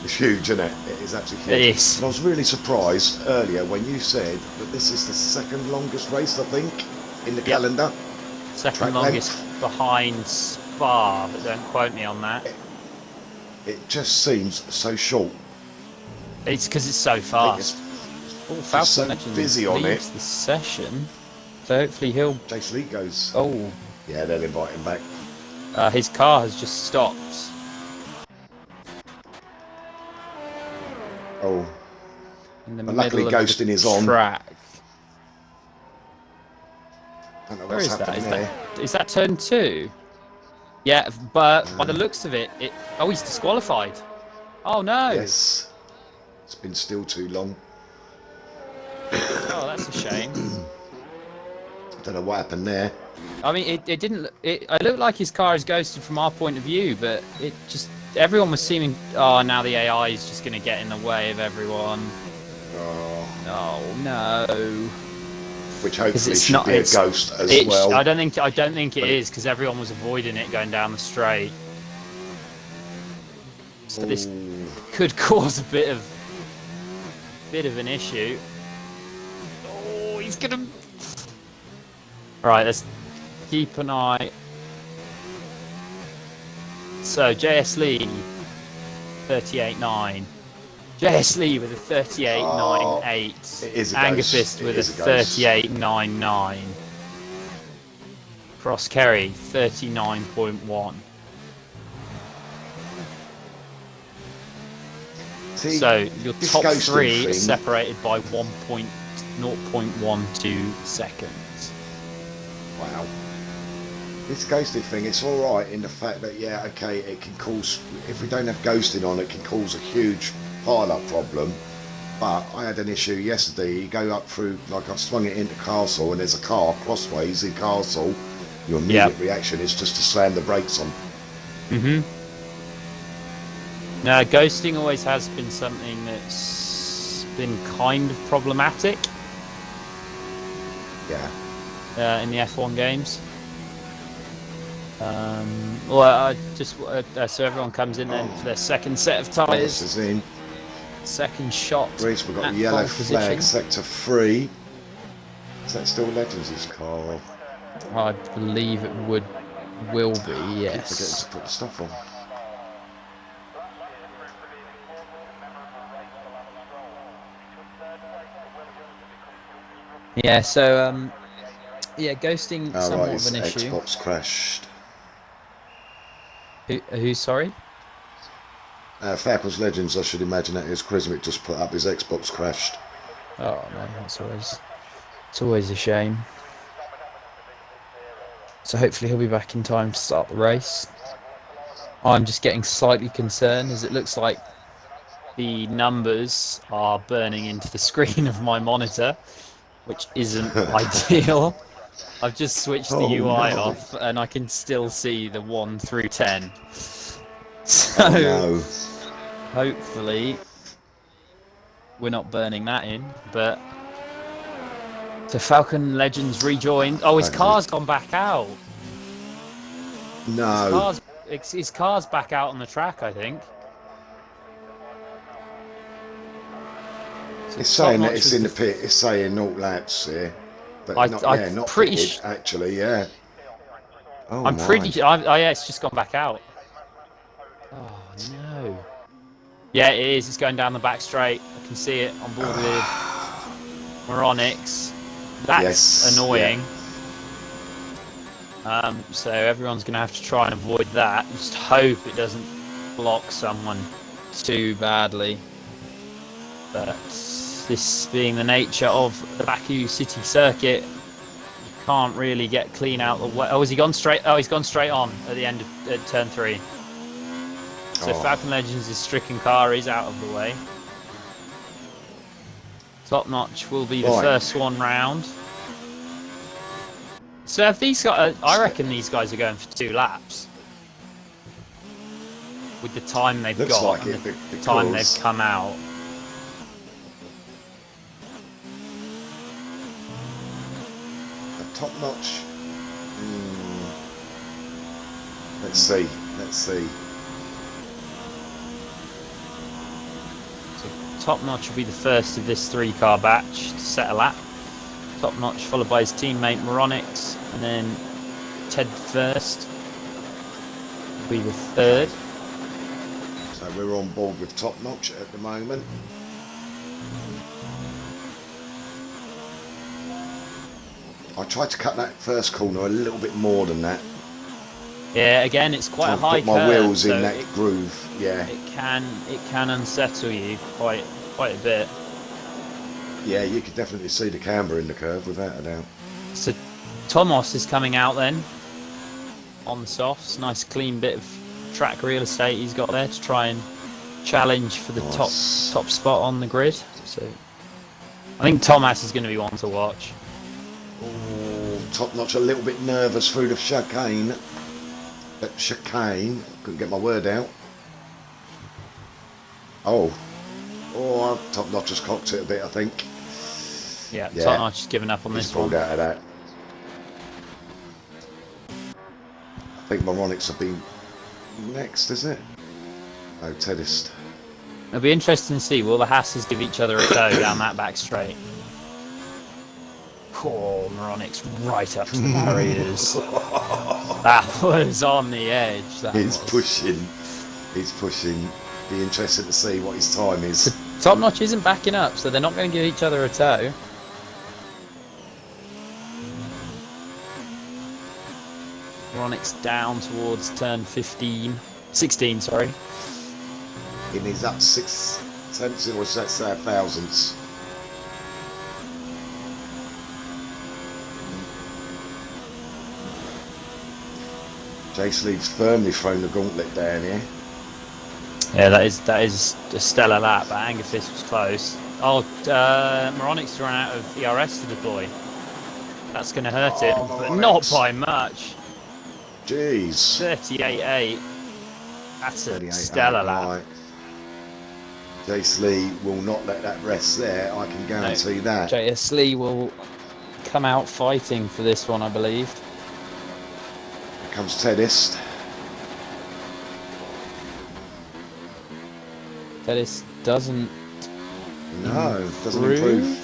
It's huge, isn't it? It is absolutely huge. It is. And I was really surprised earlier when you said that this is the second longest race, I think, in the calendar. Second Track longest length. Behind Spa, but don't quote me on that. It just seems so short. It's because it's so fast. Falcon so Legends busy on it. leads the session, so hopefully he'll. Jace Lee goes. Oh, yeah, they'll invite him back. his car has just stopped. Oh, In the but luckily middle of Ghosting the is on. track. Don't know Where what's is that? happening there. Is that turn 2? Yeah, but by the looks of it, oh, he's disqualified. Oh no! Yes, it's been still too long. Oh, that's a shame. Don't know what happened there. I mean, it didn't. It looked like his car is ghosted from our point of view, but it just everyone was seeming. Oh, now the AI is just going to get in the way of everyone. Oh no! Which hopefully it's should not, be a ghost as well. I don't think it is because everyone was avoiding it going down the straight. So this could cause a bit of an issue. Oh, he's gonna. Right, let's keep an eye. So JS Lee, 38.9. JS Lee with a 38.98. It is a Angus ghost. Fist with It a is a ghost. 38.99. Cross Kerry, 39.1. See, So your this top ghosting three thing- are separated by 0.12 seconds. Wow. This ghosted thing, it's alright in the fact that, yeah, okay, it can cause, if we don't have ghosting on, it can cause a huge pile-up problem. But I had an issue yesterday. You go up through, like I've swung it into Castle and there's a car crossways in Castle. Your immediate reaction is just to slam the brakes on. No, ghosting always has been something that's been kind of problematic. Yeah. In the F1 games. Well, I just so everyone comes in then for their second set of This tyres, is in. second shot. Greece, we've got at the yellow pole flag, position. sector 3. Is that still Legends' car? I believe it will be, I keep forgetting yes. to put the stuff on. Yeah, so yeah, ghosting Oh, somewhat right, of it's an issue. Xbox crashed. Who sorry? Falcons Legends, I should imagine that is Crismic just put up his Xbox crashed. Oh no, it's always a shame. So hopefully he'll be back in time to start the race. I'm just getting slightly concerned as it looks like the numbers are burning into the screen of my monitor, which isn't ideal. I've just switched the UI off and I can still see the 1 through 10. So hopefully we're not burning that in, but so Falcon Legends rejoined. Oh, his car's gone back out. No. His car's back out on the track, I think. So It's saying that it's in the pit. It's saying 0 laps here. But not pretty pitted, actually, yeah. Oh, I'm pretty sure. Yeah, it's just gone back out. Oh, no. Yeah, it is. It's going down the back straight. I can see it on board with Moronics. That's annoying. Yeah. So everyone's going to have to try and avoid that. Just hope it doesn't block someone too badly. But this being the nature of the Baku City Circuit, you can't really get clean out the way. Oh, has he gone straight? Oh, he's gone straight on at the end of turn 3. So Falcon Legends' stricken car is out of the way. Top Notch will be the first one round. So if these guys, I reckon these guys are going for 2 laps. with the time they've Looks got like and it, the because time they've come out. a top notch. Let's see. Let's see. So Top Notch will be the first of this 3-car batch to set a lap. Top Notch followed by his teammate Moronix, and then Ted first will be the third. So we're on board with Top Notch at the moment. I tried to cut that first corner a little bit more than that. Yeah, again, it's quite a Trying to high put my curve, wheels so in that groove. Yeah. it can unsettle you quite a bit. Yeah, you could definitely see the camber in the curve without a doubt. So Tomos is coming out then on the softs. Nice clean bit of track real estate he's got there to try and challenge for the Nice. top spot on the grid. So I think Thomas is going to be one to watch. Oh, Top Notch a little bit nervous through the chicane. Couldn't get my word out. Oh, Top Notch has cocked it a bit, I think. Yeah, Top Notch has given up on He's this pulled one. out of that. I think Moronix will be next, is it? Oh, Teddist. It'll be interesting to see, will the Hasses give each other a tow down that back straight? Oh, Moronix right up to the barriers. That was on the edge. He's pushing. Be interested to see what his time is. Top Notch isn't backing up, so they're not going to give each other a tow. Moronix down towards turn 16, sorry. In his up 6 tenths, or let's say thousandths. Jace Lee's firmly thrown the gauntlet down here. Yeah, that is a stellar lap, but Angerfist was close. Oh, Moronix ran out of ERS to deploy. That's going to hurt him, but not by much. Jeez. 38.8. That's a 38, stellar lap. right. Jace Lee will not let that rest there, I can guarantee that. JS Lee will come out fighting for this one, I believe. Here comes Teddist. Pettis doesn't improve.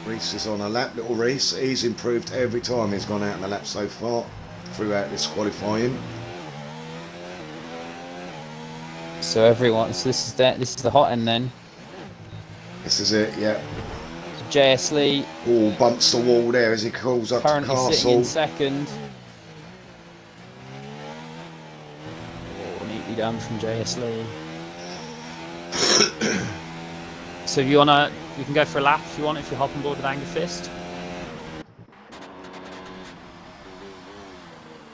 Reese is on a lap, little Reese. He's improved every time he's gone out in a lap so far throughout this qualifying. So this is the hot end then. This is it, yeah. So JS Lee. Oh, bumps the wall there as he calls up to Currently Castle. sitting in second. Neatly done from JS Lee. So if you wanna, you can go for a lap if you want. If you hop on board with Angerfist.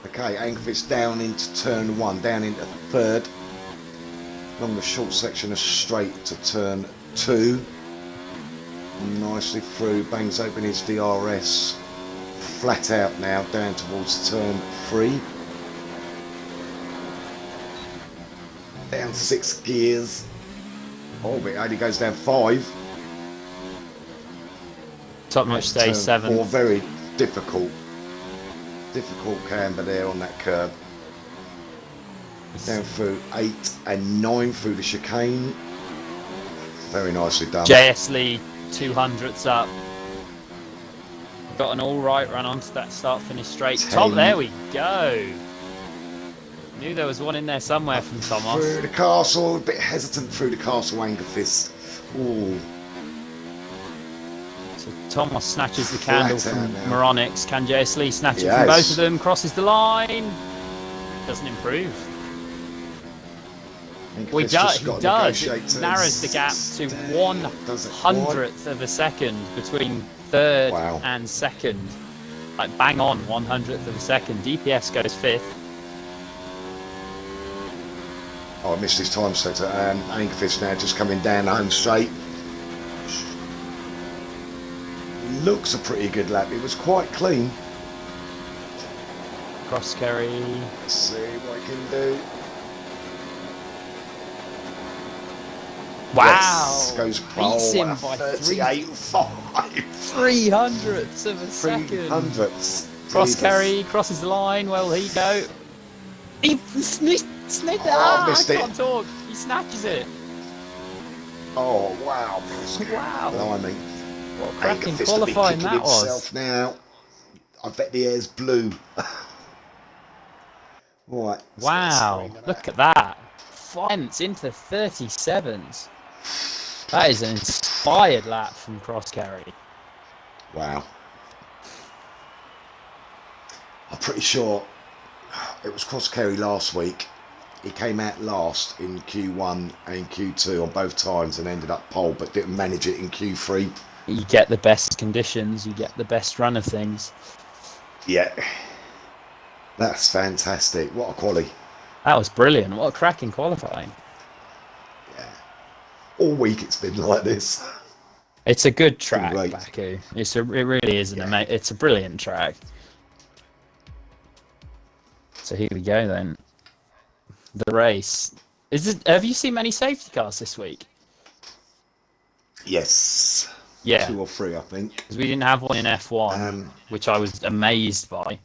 Okay, Angerfist down into turn 1, down into third. Along the short section of straight to turn 2. Nicely through, bangs open his DRS. Flat out now, down towards turn 3. Down 6 gears. Oh, but it only goes down 5. Top Notch stays 7th. 4, very difficult camber there on that curve. Down through 8 and 9 through the chicane. Very nicely done. JS Lee 200ths up. Got an alright run onto that start finish straight. 10. Top, there we go. Knew there was one in there somewhere from Thomas. Through the castle, a bit hesitant through the castle, Angerfist. Ooh. So Thomas snatches the candle from Moronix. Can JS Lee snatch it Yes. from both of them? Crosses the line. Doesn't improve. Well, he does. It narrows the gap to 1/100th of a second between third and second. Like bang on 1/100th of a second. DPS goes 5th. Oh, I missed his time setter. Angerfist now just coming down the home straight. Looks a pretty good lap. It was quite clean. Cross Kerry. Let's see what I can do. Wow! Yes, goes Beats him by 38.5. 300ths of a second. 300ths. Cross Kerry crosses the line. Where will he go? He snitched it. Missed I it. can't talk. He snatches it. Oh, wow. Wow. Blimey. What a Ain't cracking this to be qualifying kicking that was. himself now. I bet the air's blue. Right. Wow. Look at that. Fence into 37s. That is an inspired lap from Cross Kerry. Wow. I'm pretty sure it was Cross Kerry last week. He came out last in Q1 and Q2 on both times and ended up pole, but didn't manage it in Q3. You get the best conditions, you get the best run of things. Yeah. That's fantastic. What a quality. That was brilliant. What a cracking qualifying. Yeah. All week it's been like this. It's a good track, Great. Baku. It really is it's a brilliant track. So here we go then. The race. Have you seen many safety cars this week? Yes. Yeah. 2 or 3, I think. Because we didn't have one in F1, which I was amazed by.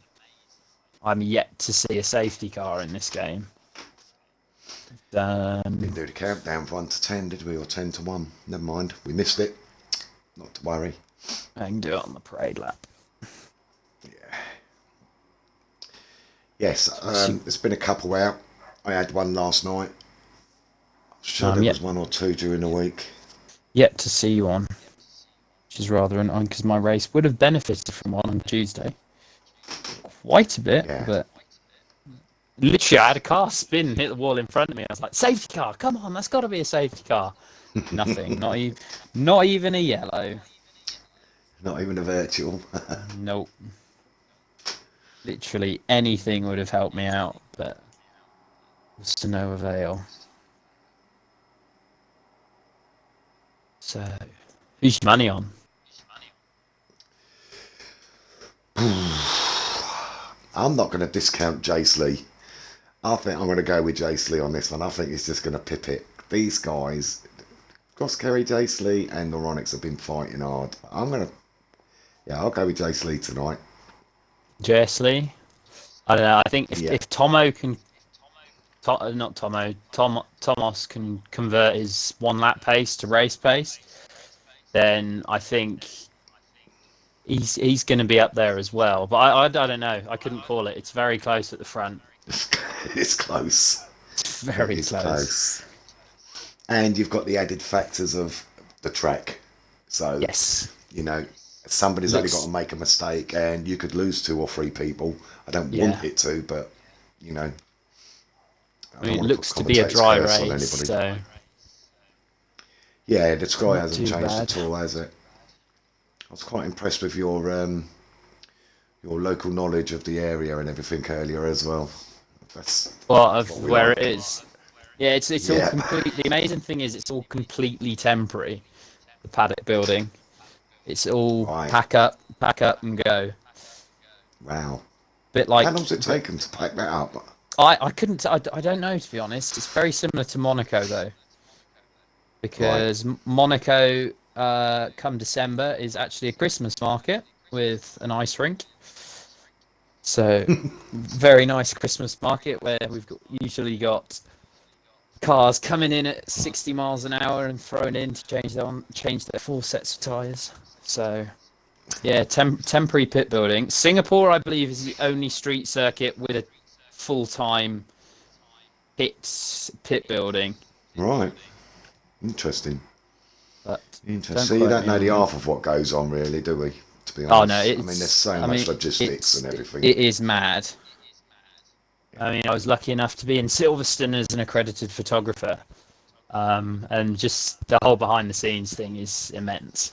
I'm yet to see a safety car in this game. Didn't do the countdown from 1 to 10, did we? Or 10 to 1. Never mind. We missed it. Not to worry. I can do it on the parade lap. Yeah. Yes, there's been a couple out. I had one last night. I'm sure there was 1 or 2 during the week. Yet to see one, which is rather annoying because my race would have benefited from one on Tuesday. Quite a bit, but literally I had a car spin and hit the wall in front of me. I was like, safety car, come on, that's got to be a safety car. Nothing, not even a yellow. Not even a virtual. Nope. Literally anything would have helped me out, but was to no avail. So, who's your money on? I'm not going to discount Jace Lee. I think I'm going to go with Jace Lee on this one. I think he's just going to pip it. These guys, Cross Kerry, Jace Lee and Neuronix have been fighting hard. I'll go with Jace Lee tonight. Jace Lee? I don't know. I think if Tomo can... Tomos can convert his 1 lap pace to race pace, then I think he's going to be up there as well. But I don't know. I couldn't call it. It's very close at the front. It's close. It's very close. And you've got the added factors of the track. So, yes, somebody's only got to make a mistake and you could lose 2 or 3 people. I don't want it to, but, it looks to be a dry race, so... Yeah, the sky hasn't changed at all, has it? I was quite impressed with your local knowledge of the area and everything earlier as well. Where it is. Yeah, it's all completely... The amazing thing is it's all completely temporary, the paddock building. It's all pack up and go. Wow. Bit like... How long does it take them to pack that up? I don't know, to be honest. It's very similar to Monaco, though. Because Monaco, come December, is actually a Christmas market with an ice rink. So, very nice Christmas market where we've usually got cars coming in at 60 miles an hour and thrown in to change their 4 sets of tyres. So, yeah, temporary pit building. Singapore, I believe, is the only street circuit with a full-time pit building. Right. Interesting. But so you don't know the half of what goes on, really, do we? To be honest. Oh no, there's so much logistics and everything. It is mad. I mean, I was lucky enough to be in Silverstone as an accredited photographer, and just the whole behind-the-scenes thing is immense.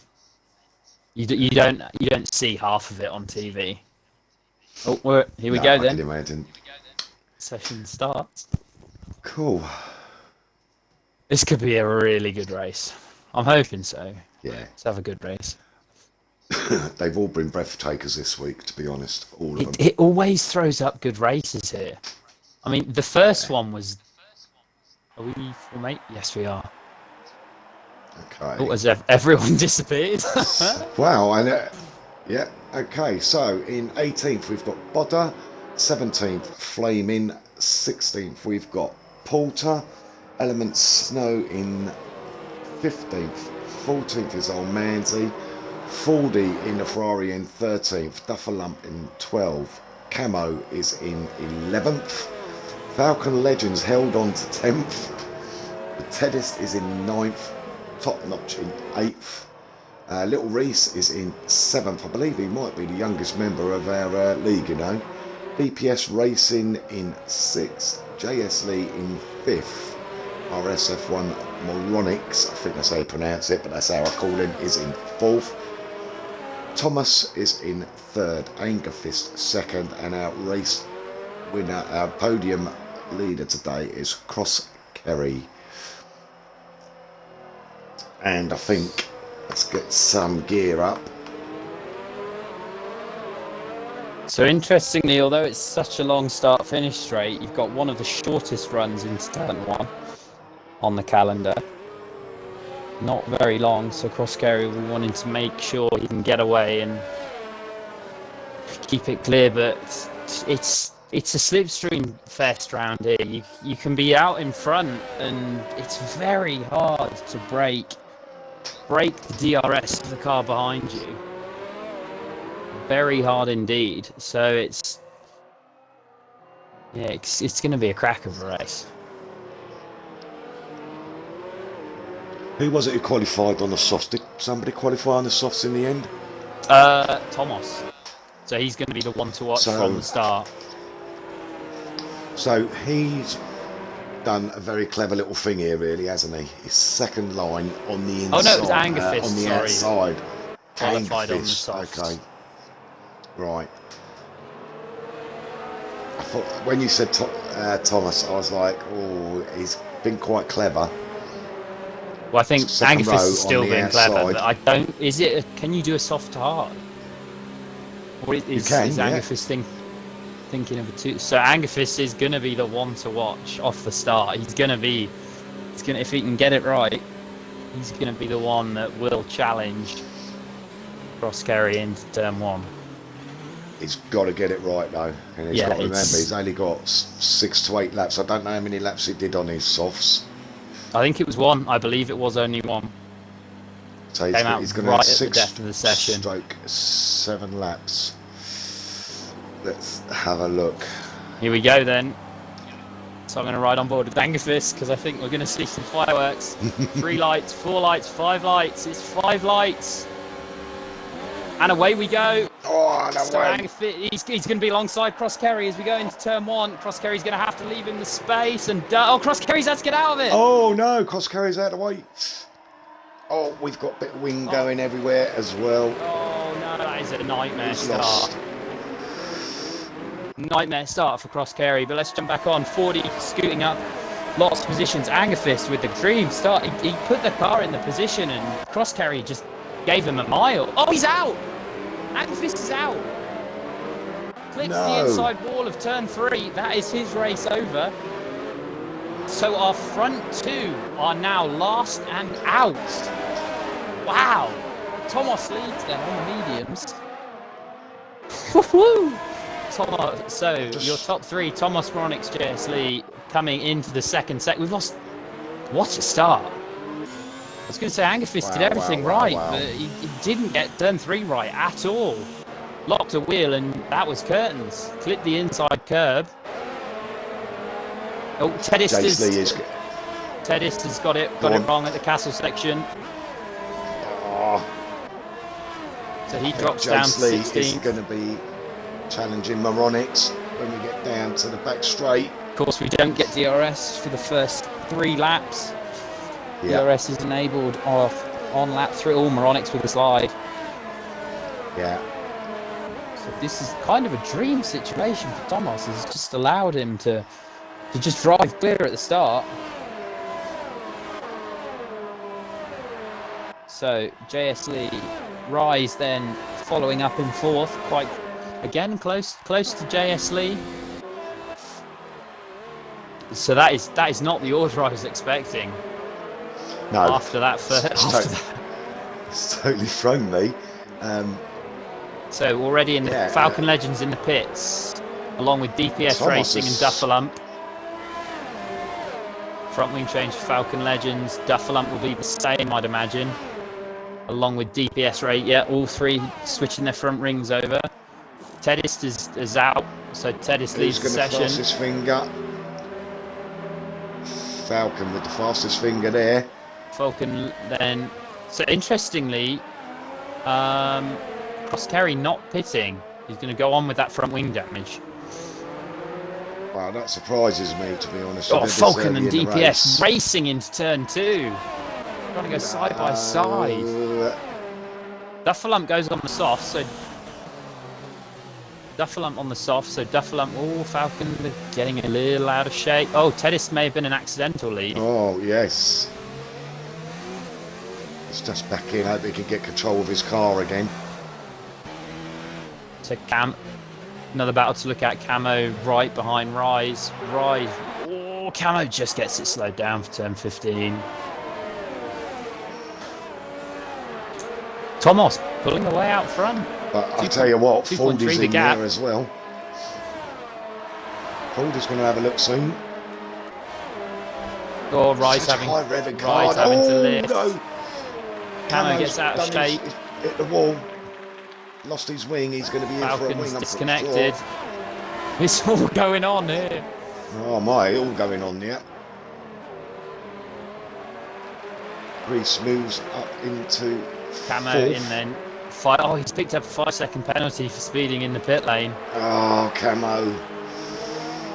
You don't see half of it on TV. Oh, here we go then. I can imagine. Session starts. Cool. This could be a really good race. I'm hoping so. Yeah. Let's have a good race. They've all been breathtakers this week, to be honest. All of them. It always throws up good races here. I mean, the first one was... Are we full, mate? Yes, we are. Okay. Oh, as everyone disappeared. Wow, yeah, okay, so in 18th we've got Bodder, 17th Flaming, 16th we've got Porter, Element Snow in 15th, 14th is Old Manzi, Fordy in the Ferrari in 13th, Duffalump in 12th, Camo is in 11th, Falcon Legends held on to 10th, the Tedist is in 9th, Top Notch in 8th, Little Reese is in 7th. I believe he might be the youngest member of our league, you know. BPS Racing in 6th, JS Lee in 5th, RSF1 Moronics, I think that's how you pronounce it, but that's how I call him, is in 4th. Thomas is in 3rd, Angerfist 2nd, and our race winner, our podium leader today is Cross Kerry. And I think let's get some gear up. So interestingly, although it's such a long start-finish straight, you've got one of the shortest runs into turn 1 on the calendar. Not very long, so Cross Kerry will be wanting to make sure he can get away and keep it clear, but it's a slipstream fest round here. You can be out in front, and it's very hard to break the DRS of the car behind you. Very hard indeed. So it's going to be a crack of a race. Who was it who qualified on the softs? Did somebody qualify on the softs in the end? Thomas. So he's going to be the one to watch from the start. So he's done a very clever little thing here, really, hasn't he? His second line on the inside. Oh no, it was Angerfist, on the outside. Qualified on the Angerfist, softs. okay. Right. I thought when you said Thomas, I was like, oh, he's been quite clever. Well, I think Second Angerfist is still row on the being clever, outside. but I don't. Is it? Can you do a soft to hard? Or is Angerfist thinking of a two? So Angerfist is going to be the one to watch off the start. He's going to if he can get it right, he's going to be the one that will challenge Cross Kerry into turn 1. He's got to get it right though, and he's got to remember he's only got 6 to 8 laps. I don't know how many laps he did on his softs. I think it was 1. I believe it was only 1. So he's going to have 6/7 laps. Let's have a look. Here we go then. So I'm going to ride on board with Angerfist because I think we're going to see some fireworks. 3 lights, 4 lights, 5 lights. It's 5 lights. And away we go. Oh, no way. He's going to be alongside Cross Kerry as we go into turn 1. Cross Kerry's going to have to leave him the space. And Cross Kerry's had to get out of it. Oh no, Cross Kerry's out of the way. Oh, we've got a bit of wind going everywhere as well. Oh no, that is a nightmare He's start. lost. Nightmare start for Cross Kerry, but let's jump back on. 40 scooting up, lots of positions. Angerfist with the dream start. He put the car in the position, and Cross Kerry just gave him a mile. Oh, he's out! Angerfist is out. Clips the inside wall of turn 3. That is his race over. So our front 2 are now last and out. Wow! Thomas leads then on the mediums. Woohoo! Thomas, so your top 3, Thomas, Ronix, JS Lee, coming into the second set. We've lost. What a start! I was going to say Angerfist did everything right, but he didn't get turn 3 right at all. Locked a wheel and that was curtains. Clipped the inside curb. Oh, Tedist has got it wrong at the castle section. Oh. So he drops down to 16th. Is going to be challenging Moronics when we get down to the back straight. Of course, we don't get DRS for the first 3 laps. Yep. DRS is enabled on lap 3. All Moronics with a slide. Yeah. So this is kind of a dream situation for Thomas. It's just allowed him to just drive clear at the start. So JS Lee Rise then following up in fourth, quite again close to JS Lee. So that is not the order I was expecting. No. After that first, It's totally thrown me. So already in the Yeah, Falcon Legends in the pits, along with DPS Thomas Racing and is- Duffalump. Front wing change for Falcon Legends. Duffalump will be the same, I'd imagine. Along with DPS Rate, yeah, all three switching their front rings over. Tedist is out, so Tedist leads the Who's going to session. fastest finger? Falcon with the fastest finger there. Falcon then. So interestingly, Cross Carry not pitting. He's going to go on with that front wing damage. Well, that surprises me, to be honest. Oh, with you, this Falcon early and in the DPS race. racing into turn 2. Trying to go side by side. Duffalump goes on the soft, so Duffalump on the soft, so Duffalump. Oh, Falcon getting a little out of shape. Oh, Tedis may have been an accidental lead. Oh, yes. He's just back in. Hope he can get control of his car again. To Cam. Another battle to look at. Camo right behind Rise. Rise. Oh, Camo just gets it slowed down for turn 15. Tomos pulling away out front. But I'll tell you what, 2.3 Ford is the in gap. there as well. Ford is going to have a look soon. Oh, Rise Such a having high revving Rise car. having to Oh, lift. no. Camo gets out of done his- shape. he's hit the wall. Lost his wing. He's going to be in for a Falcon's wing. I'm disconnected. Sure. It's all going on here. Oh my, all going on there. Reese moves up into Camo fourth. in then. Oh, he's picked up a 5-second penalty for speeding in the pit lane. Oh, Camo.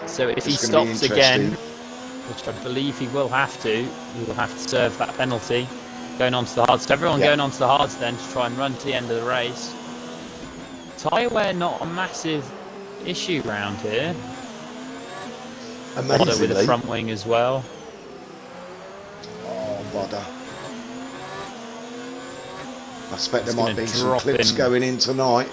So if he It's gonna be stops again, interesting. which I believe he will have to serve that penalty. Going on to the hards. So everyone going on to the hards then to try and run to the end of the race. Tyre wear not a massive issue round here. Wadder with a Amazingly. front wing as well. Oh, Wadder. I expect there It's might gonna be some drop clips in. going in tonight.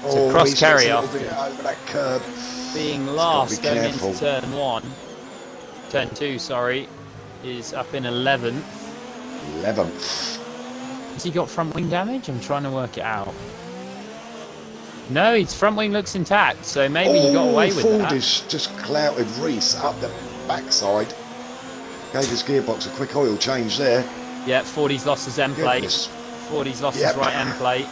So cross he's carry just a after. little bit over that curb. Being gotta last be going careful. into turn 2, sorry, is up in 11th. 11th. Has he got front wing damage? I'm trying to work it out. No, his front wing looks intact, so maybe he got away with Ford that. is just clouted Reese up the backside. Gave his gearbox a quick oil change there. Yeah, 40's lost his end plate. Goodness. 40's lost Yep. his right end plate.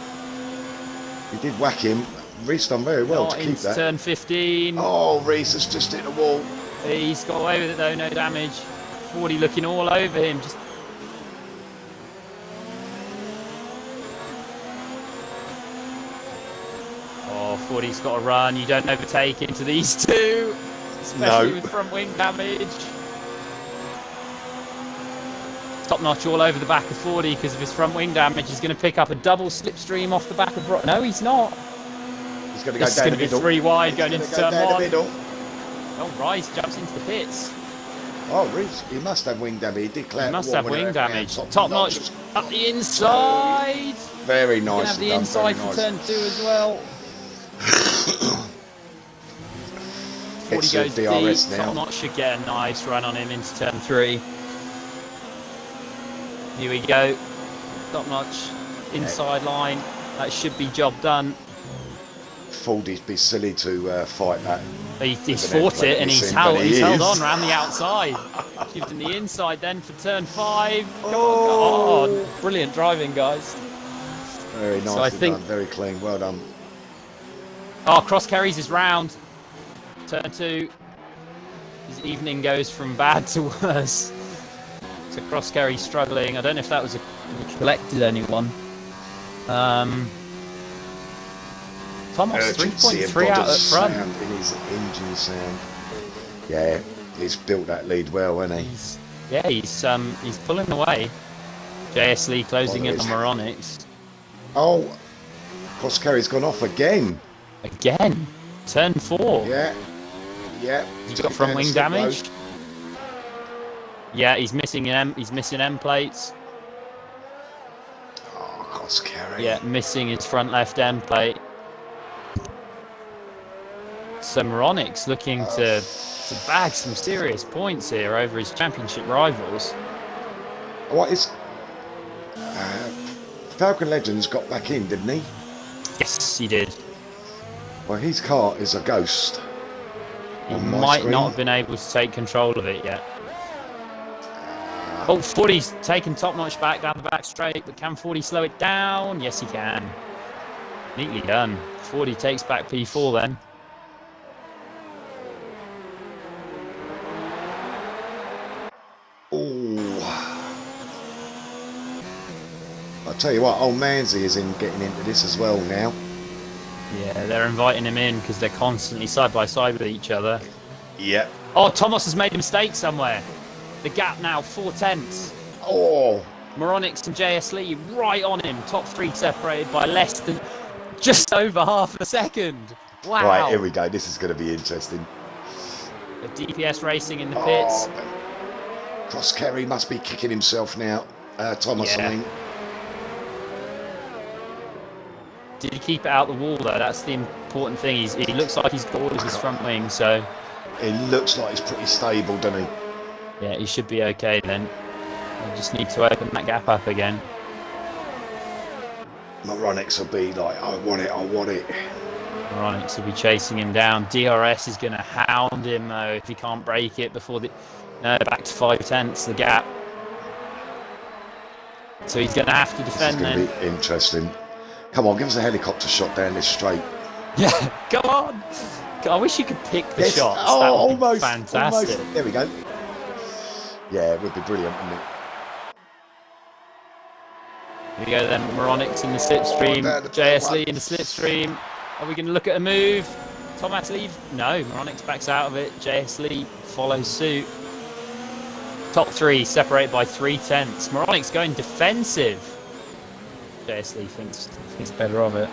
He did whack him. Reese done very well Not to keep into that. turn 15. Oh, Reese has just hit the wall. He's got away with it though, no damage. 40 looking all over him. Just Oh, 40's got to run. You don't overtake into these two, especially No. with front wing damage. Top notch all over the back of 40 because of his front wing damage. He's going to pick up a double slipstream off the back of. No, he's not. He's going to go This is down going the to be middle. 3 wide He's going gonna into go turn down the 1. middle. Oh, Rise jumps into the pits. Oh, Reese, he must have wing damage. He did clear He the must wall have when wing he went damage. round Top notch Just up the inside. very Gonna nice. have the inside for turn 2 as well. 40 It's goes DRS deep. now. Top notch should get a nice run on him into turn 3. Here we go. Top notch inside line. That should be job done. Fordy'd be silly to fight that. He's an fought end it and plate he's missing, held, but he he's held is. on around the outside. Gives him the inside then for turn 5. Come on, Oh. come on. Brilliant driving, guys. Very So I nicely think- done. Very clean. Well done. Oh, cross carries his round. Turn 2. His evening goes from bad to worse. So cross carry struggling. I don't know if that was he collected anyone. Thomas Urgency and 3.3 out at Bodder's front. sound in his engine sound. Yeah, he's built that lead well, hasn't he? He's pulling away. JS Lee closing in Bodder on is. Moronics. Oh, cross carry's gone off again. Again. Turn 4. Yeah, yeah. He's Took got it front down wing the slip damage. road. Yeah, he's missing end plates. Oh, cross carry. Yeah, missing his front left end plate. So Moronix looking to bag some serious points here over his championship rivals. What is... Falcon Legends got back in, didn't he? Yes, he did. Well, his car is a ghost. He might not have been able to take control of it yet. Oh, 40's taken top notch back down the back straight, but can 40 slow it down? Yes, he can. Neatly done. 40 takes back P4 then. I'll tell you what, old Manzi is getting into this as well now. Yeah, they're inviting him in because they're constantly side by side with each other. Yep. Oh, Thomas has made a mistake somewhere. The gap now 4/10. Oh. Moronix and JS Lee right on him. Top three separated by less than just over half a second. Wow. Right, here we go. This is going to be interesting. The DPS racing in the pits. Cross carry must be kicking himself now. Thomas, Yeah. I mean. Did he keep it out the wall though? That's the important thing. He looks like he's got all of his front wing, so It looks like he's pretty stable, doesn't he? yeah, he should be okay then. We just need to open that gap up again. Moronix will be like, I want it. Moronix will be chasing him down. DRS is going to hound him though if he can't break it before the... No, back to 5/10, the gap. So he's going to have to defend then. This is going to be interesting. Come on, give us a helicopter shot down this straight. Yeah, go on. I wish you could pick the Yes. shots. Oh, That would almost. be fantastic. Almost. There we go. Yeah, it would be brilliant, wouldn't it? Here we go then, Moronix in the slipstream, down the JS front. Lee in the slipstream. Are we going to look at a move? Thomas leave? No, Moronix backs out of it. JS Lee follows suit. Top three separated by 3/10. Moronix going defensive. JS Lee thinks better of it.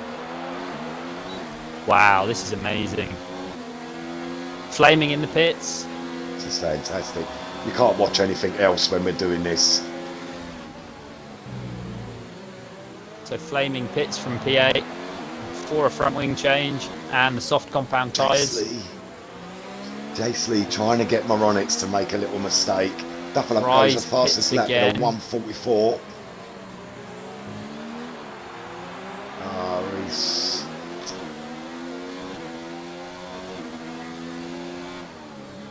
Wow, this is amazing. Flaming in the pits. This is fantastic. You can't watch anything else when we're doing this. So flaming pits from P8 for a front wing change and the soft compound tyres. Jace Lee trying to get Moronix to make a little mistake. Duffel Rise goes the fastest pits lap again. at a 1:44. He's...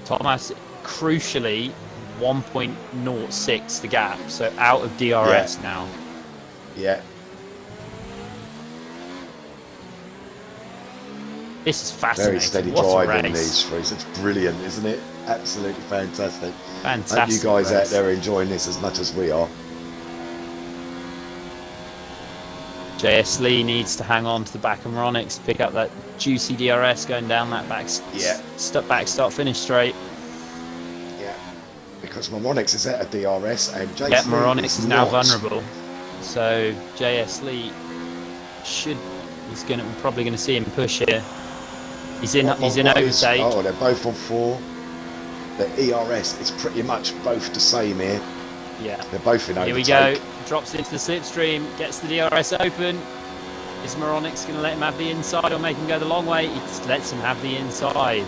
Thomas, crucially, 1.06 the gap, so out of DRS now. Yeah. This is fascinating. Very steady What a driving race. these threes. It's brilliant, isn't it? Absolutely fantastic. Fantastic. Hope you guys out race. there are enjoying this as much as we are. JS Lee needs to hang on to the back of Moronix, pick up that juicy DRS going down that back, start finish straight. Yeah. Because Moronix is at a DRS and Jace Yeah, Lee Moronix is now not. vulnerable. So JS Lee we're probably going to see him push here. He's in overtake. Oh, they're both on 4. The ERS is pretty much both the same here. Yeah. They're both in overtake. Here we go. Drops into the slipstream, gets the DRS open. Is Moronix going to let him have the inside or make him go the long way? He just lets him have the inside.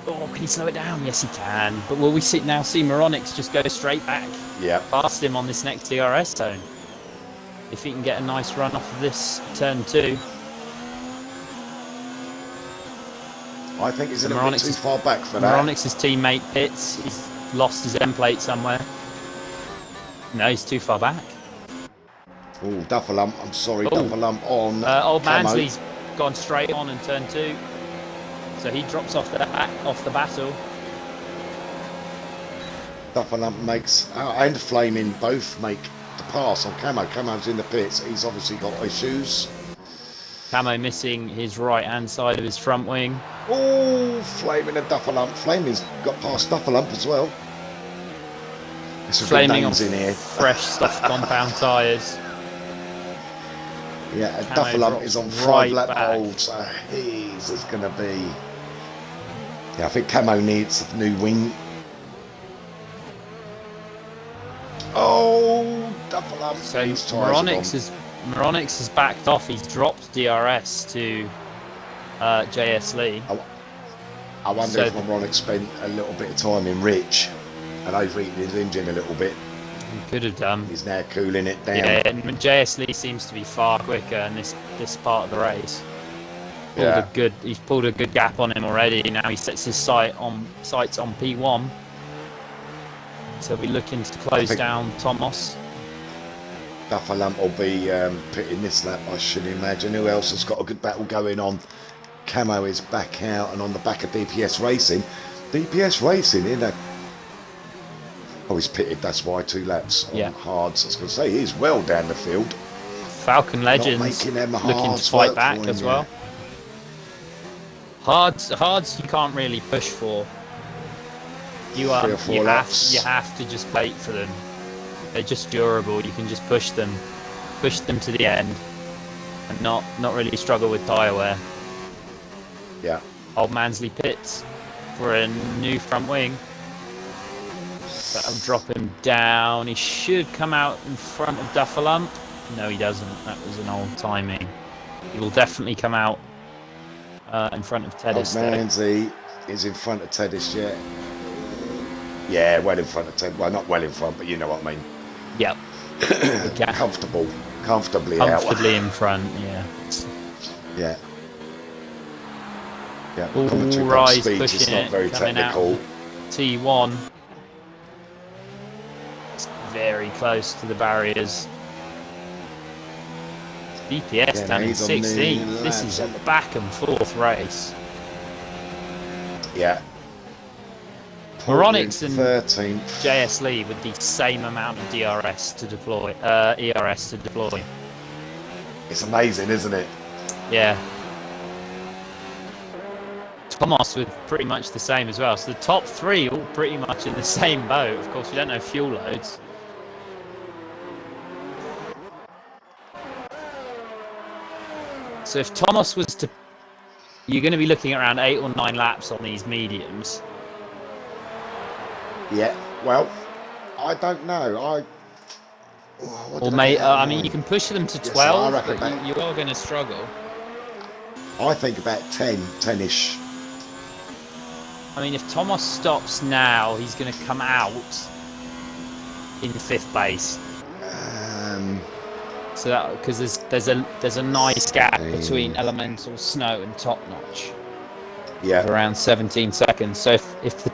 Oh, can he slow it down? Yes, he can. But will we now see Moronix just go straight back past him on this next DRS zone? If he can get a nice run off of this turn 2. I think he's a little bit too far back for that. Moronix's teammate pits. He's lost his end plate somewhere. No, he's too far back. Oh, Duffalump. I'm sorry, Duffalump on. Old Camo. Mansley's gone straight on in turn 2. So he drops off the battle. Duffalump makes and Flaming both make the pass on Camo. Camo's in the pits. He's obviously got issues. Camo missing his right hand side of his front wing. Oh, Flaming and Duffalump. Flaming's got past Duffalump as well. There's some good Flaming on names in here. fresh soft compound tyres. Yeah, and Camo Duffalump is on drops 5 right lap back. hold, so he's going to be... Yeah, I think Camo needs a new wing Oh, double up. So His tyres are gone. Moronix has backed off. He's dropped DRS to JS Lee. I wonder if Moronix spent a little bit of time in Rich and overheating his engine a little bit. He could have done. He's now cooling it down. Yeah, and JS Lee seems to be far quicker in this part of the race. He's pulled a good gap on him already. Now he sets his sights on P1. So we're looking to close down Thomas. Dufferlamp will be pitting this lap, I should imagine. Who else has got a good battle going on? Camo is back out and on the back of DPS Racing. DPS Racing in a... Oh, he's pitted, that's why, 2 laps on hards. I was going to say, he's well down the field. Falcon Legends looking to fight back as well. Hards you can't really push for. You have to just wait for them. They're just durable. You can just push them to the end, and not really struggle with tyre wear. Yeah. Old Mansley pits for a new front wing. That'll drop him down. He should come out in front of Dufferlamp. No, he doesn't. That was an old timing. He will definitely come out in front of Teddis. Mansley is in front of Teddis, yeah. Yeah, well in front of Teddis. Well, not well in front, but you know what I mean. Yep. Comfortably in front, yeah. Yeah. Yeah. All rise, pushing is not very technical. T1. It's very close to the barriers. DPS down in 16th. This is a back and forth race. Yeah. Moronix and 13th. JS Lee with the same amount of DRS to deploy, ERS to deploy. It's amazing, isn't it? Yeah. Thomas with pretty much the same as well. So the top 3 all pretty much in the same boat. Of course, we don't know fuel loads. So if Thomas was to... You're going to be looking at around 8 or 9 laps on these mediums. Yeah, well, I don't know. I mean, you can push them to 12, but you are going to struggle. I think about 10-ish. I mean, if Thomas stops now, he's going to come out in 5th place. So that because there's a nice gap between Elemental, Snow, and Top Notch. Yeah. Of around 17 seconds. So if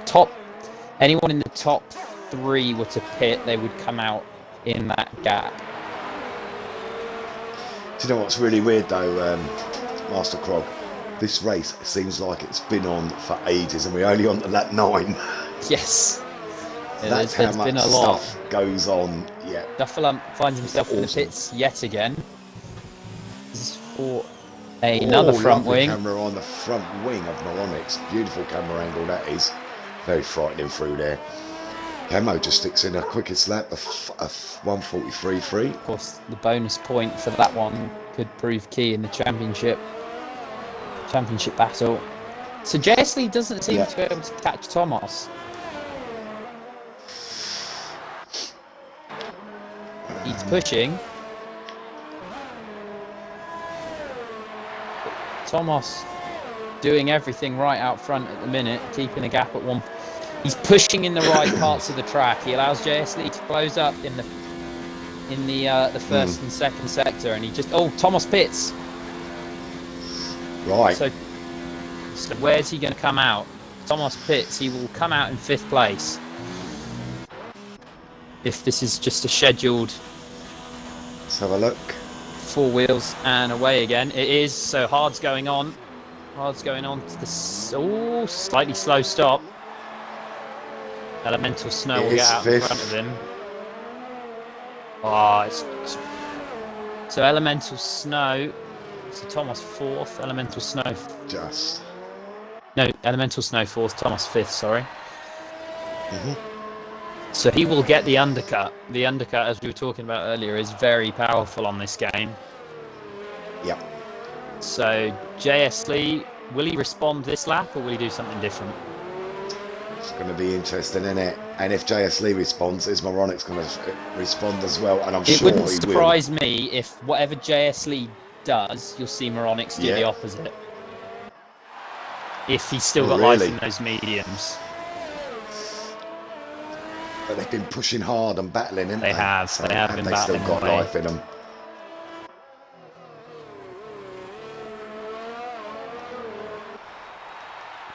anyone in the top 3 were to pit, they would come out in that gap. Do you know what's really weird though, Master Krog? This race seems like it's been on for ages, and we're only on to lap 9. Yes. That's how much stuff goes on. Yeah. Dufferlamp finds himself in the pits yet again. This is for another front wing. Camera on the front wing of Moronix. Beautiful camera angle that is. Very frightening through there. Camo just sticks in a quickest lap of 1:43.3. Of course, the bonus point for that one could prove key in the championship battle. So JS Lee doesn't seem to be able to catch Thomas. He's pushing. Thomas doing everything right out front at the minute, keeping the gap at 1. He's pushing in the right parts of the track. He allows JS Lee to close up in the first and second sector, and he just Thomas pits. Right. So where's he going to come out? Thomas pits. He will come out in 5th place. If this is just a scheduled. Let's have a look. 4 wheels and away again. It is. So hard's going on. Hard's going on to the slightly slow stop. Elemental Snow will get out in front of him. So Elemental Snow. So Thomas 4th. Elemental Snow. Elemental Snow 4th. Thomas 5th. Sorry. So he will get the undercut. The undercut, as we were talking about earlier, is very powerful on this game. Yep. So JS Lee, will he respond this lap or will he do something different? It's going to be interesting, isn't it? And if JS Lee responds, is Moronic's going to respond as well? And I'm It sure he will. wouldn't surprise me if whatever JS Lee does, you'll see Moronics do the opposite. If he's still got life in those mediums. But they've been pushing hard and battling, haven't they? They have. So, they have been battling. Still got life in them.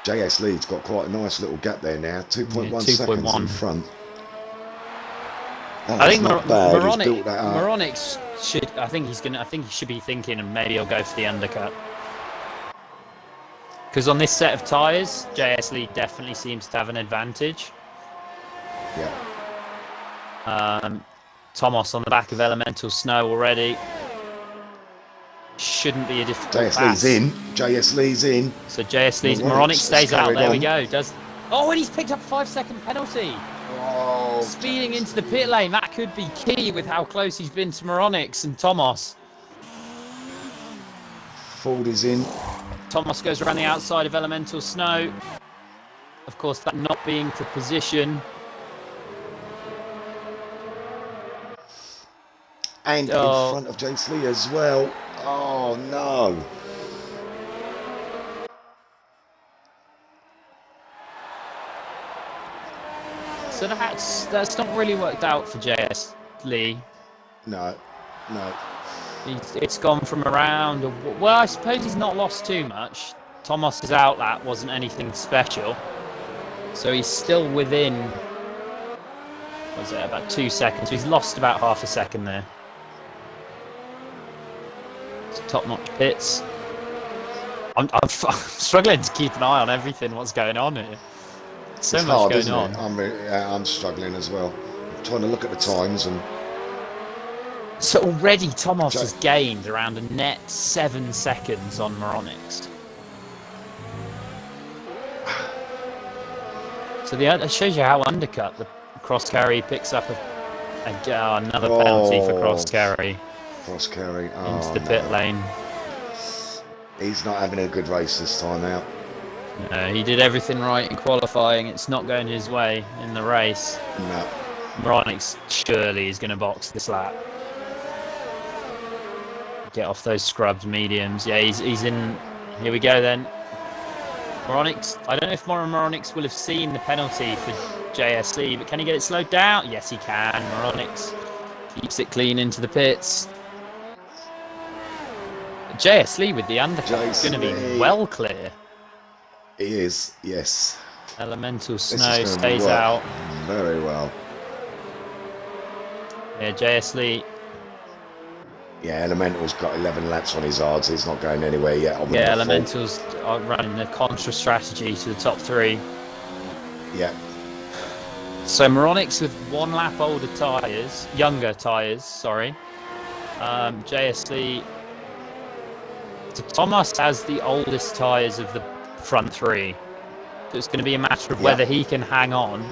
JS Lee's got quite a nice little gap there now. 2.1 seconds in front. I think Moronics should. I think he should be thinking, and maybe he'll go for the undercut. Because on this set of tyres, JS Lee definitely seems to have an advantage. Yeah. Thomas on the back of elemental snow already. Shouldn't be a difficult pass. JS Lee's in. So JS Lee's Moronic stays out. There we go. Oh, and he's picked up a 5-second penalty. Oh, Speeding into the pit lane. That could be key with how close he's been to Moronics and Thomas. Ford is in. Thomas goes around the outside of elemental snow. Of course, that not being to position. And in front of JS Lee as well. Oh no. So that's not really worked out for JS Lee. No. It's gone from around. Well, I suppose he's not lost too much. Thomas's outlap wasn't anything special, so he's still within. What was it, about 2 seconds? So he's lost about half a second there. Top-notch pits. I'm struggling to keep an eye on everything. What's going on here? So it's much hard, going on. I'm struggling as well. I'm trying to look at the times and. So already Thomas has gained around a net 7 seconds on Moronics. So it shows you how undercut the cross carry picks up another penalty for cross carry. Cross carry into the pit lane. He's not having a good race this time out. No, he did everything right in qualifying. It's not going his way in the race. No. Moronics surely is going to box this lap. Get off those scrubbed mediums. Yeah, he's in. Here we go then. Moronics. I don't know if Moronics will have seen the penalty for JSC, but can he get it slowed down? Yes, he can. Moronics keeps it clean into the pits. JS Lee with the undercut is going to be well clear. He is, yes. Elemental snow stays out. Very well. Yeah, JS Lee. Yeah, Elemental's got 11 laps on his hards. He's not going anywhere yet. Yeah, Elemental's are running the contra strategy to the top 3. Yeah. So Moronics with 1 lap younger tyres, sorry. JS Lee. Thomas has the oldest tyres of the front 3. So it's going to be a matter of whether he can hang on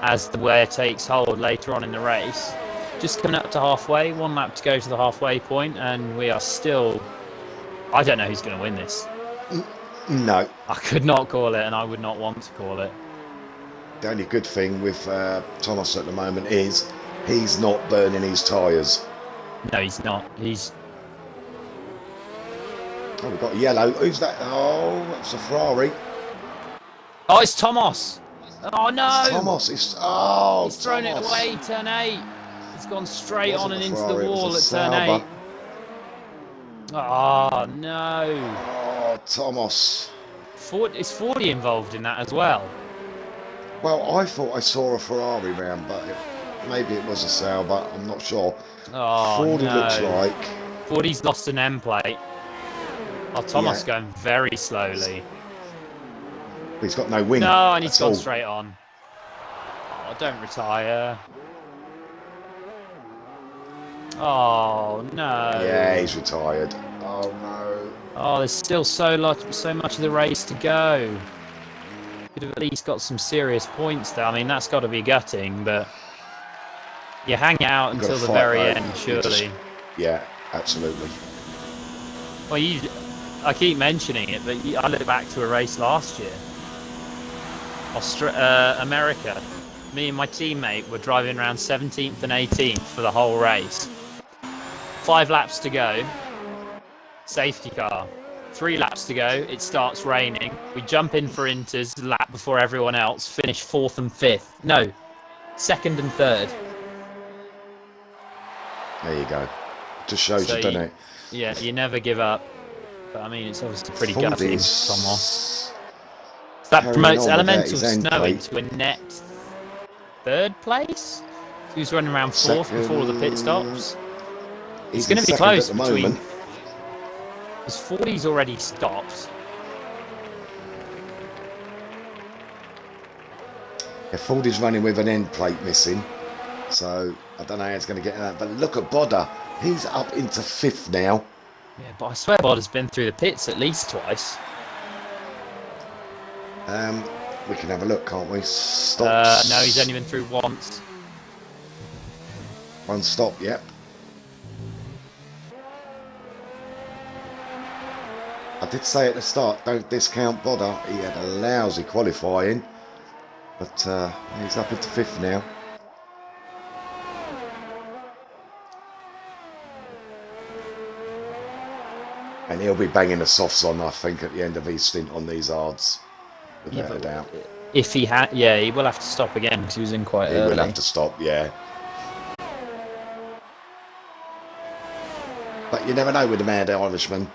as the wear takes hold later on in the race. Just coming up to halfway, 1 lap to go to the halfway point, and we are still. I don't know who's going to win this. No. I could not call it, and I would not want to call it. The only good thing with Thomas at the moment is he's not burning his tyres. No, he's not. Oh, we've got a yellow. Who's that? Oh, that's a Ferrari. Oh, it's Thomas. Oh, no. It's Thomas. He's thrown it away, turn 8. He's gone straight on and into the wall at turn 8. Oh, no. Oh, Thomas. Is 40 involved in that as well? Well, I thought I saw a Ferrari round, but maybe it was a Sauber. I'm not sure. Oh, 40 looks like. 40's lost an end plate. Oh, Thomas going very slowly. He's got no wing. No, and he's gone straight on. Oh, don't retire. Oh, no. Yeah, he's retired. Oh, no. Oh, there's still so much of the race to go. Could have at least got some serious points there. I mean, that's got to be gutting, but you hang out until the very end, surely. Yeah, absolutely. Well, I keep mentioning it, but I look back to a race last year. America. Me and my teammate were driving around 17th and 18th for the whole race. 5 laps to go. Safety car. 3 laps to go. It starts raining. We jump in for inters lap before everyone else. Finish 4th and 5th. No, 2nd and 3rd. There you go. Just shows you, doesn't it? Yeah, you never give up. But I mean, it's obviously pretty gutting, Thomas. That promotes Elemental Snow into a net 3rd place. He was running around 4th before all the pit stops. It's going to be close between. Because 40's already stopped. Yeah, 40's running with an end plate missing. So I don't know how it's going to get that. But look at Bodder. He's up into 5th now. Yeah, but I swear Bodder's been through the pits at least twice. We can have a look, can't we? Stop. No, he's only been through once. One stop, yep. I did say at the start, don't discount Bodder. He had a lousy qualifying. But he's up into 5th now. And he'll be banging the softs on, I think, at the end of his stint on these hards. Without a doubt. If he had, yeah, he will have to stop again because he was in quite early. He will have to stop, yeah. But you never know with the mad Irishman.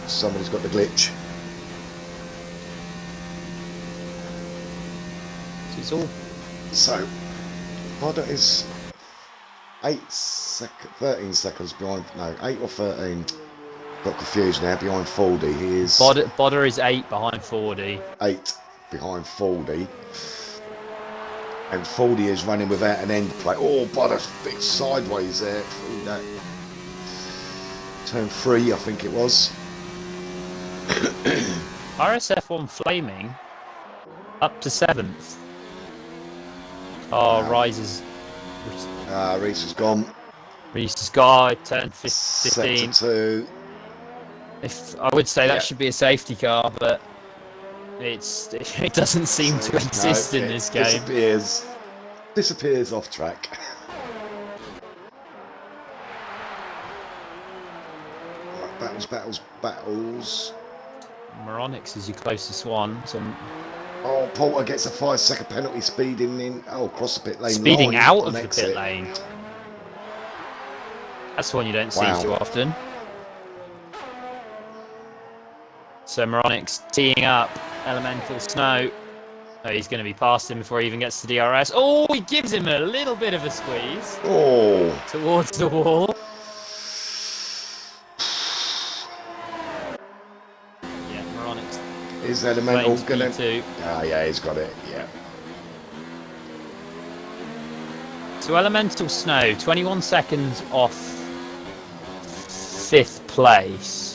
Somebody's got the glitch. It's all. So, Bodder is 13 seconds behind. No, 8 or 13. Got confused now. Behind 40, he is. Bodder is 8 behind 40. 8 behind 40. And 40 is running without an end plate. Oh, Bodder's a bit sideways there through that. Turn 3, I think it was. RSF1 flaming up to 7th. Oh, rises. Reese is gone. Reese is gone. Turn 15. Sector 2. If I would say that should be a safety car, but it doesn't seem to exist in this game. Disappears off track. Right, battles. Moronics is your closest one. So oh, Porter gets a 5-second penalty speeding in. Oh, across the pit lane. Speeding out of the pit lane. That's one you don't see too often. So Moronics teeing up Elemental Snow. Oh, he's going to be past him before he even gets to DRS. Oh, he gives him a little bit of a squeeze. Oh. Towards the wall. Yeah, Moronics. Is Elemental going to? Ah, yeah, he's got it. Yeah. So Elemental Snow, 21 seconds off 5th place.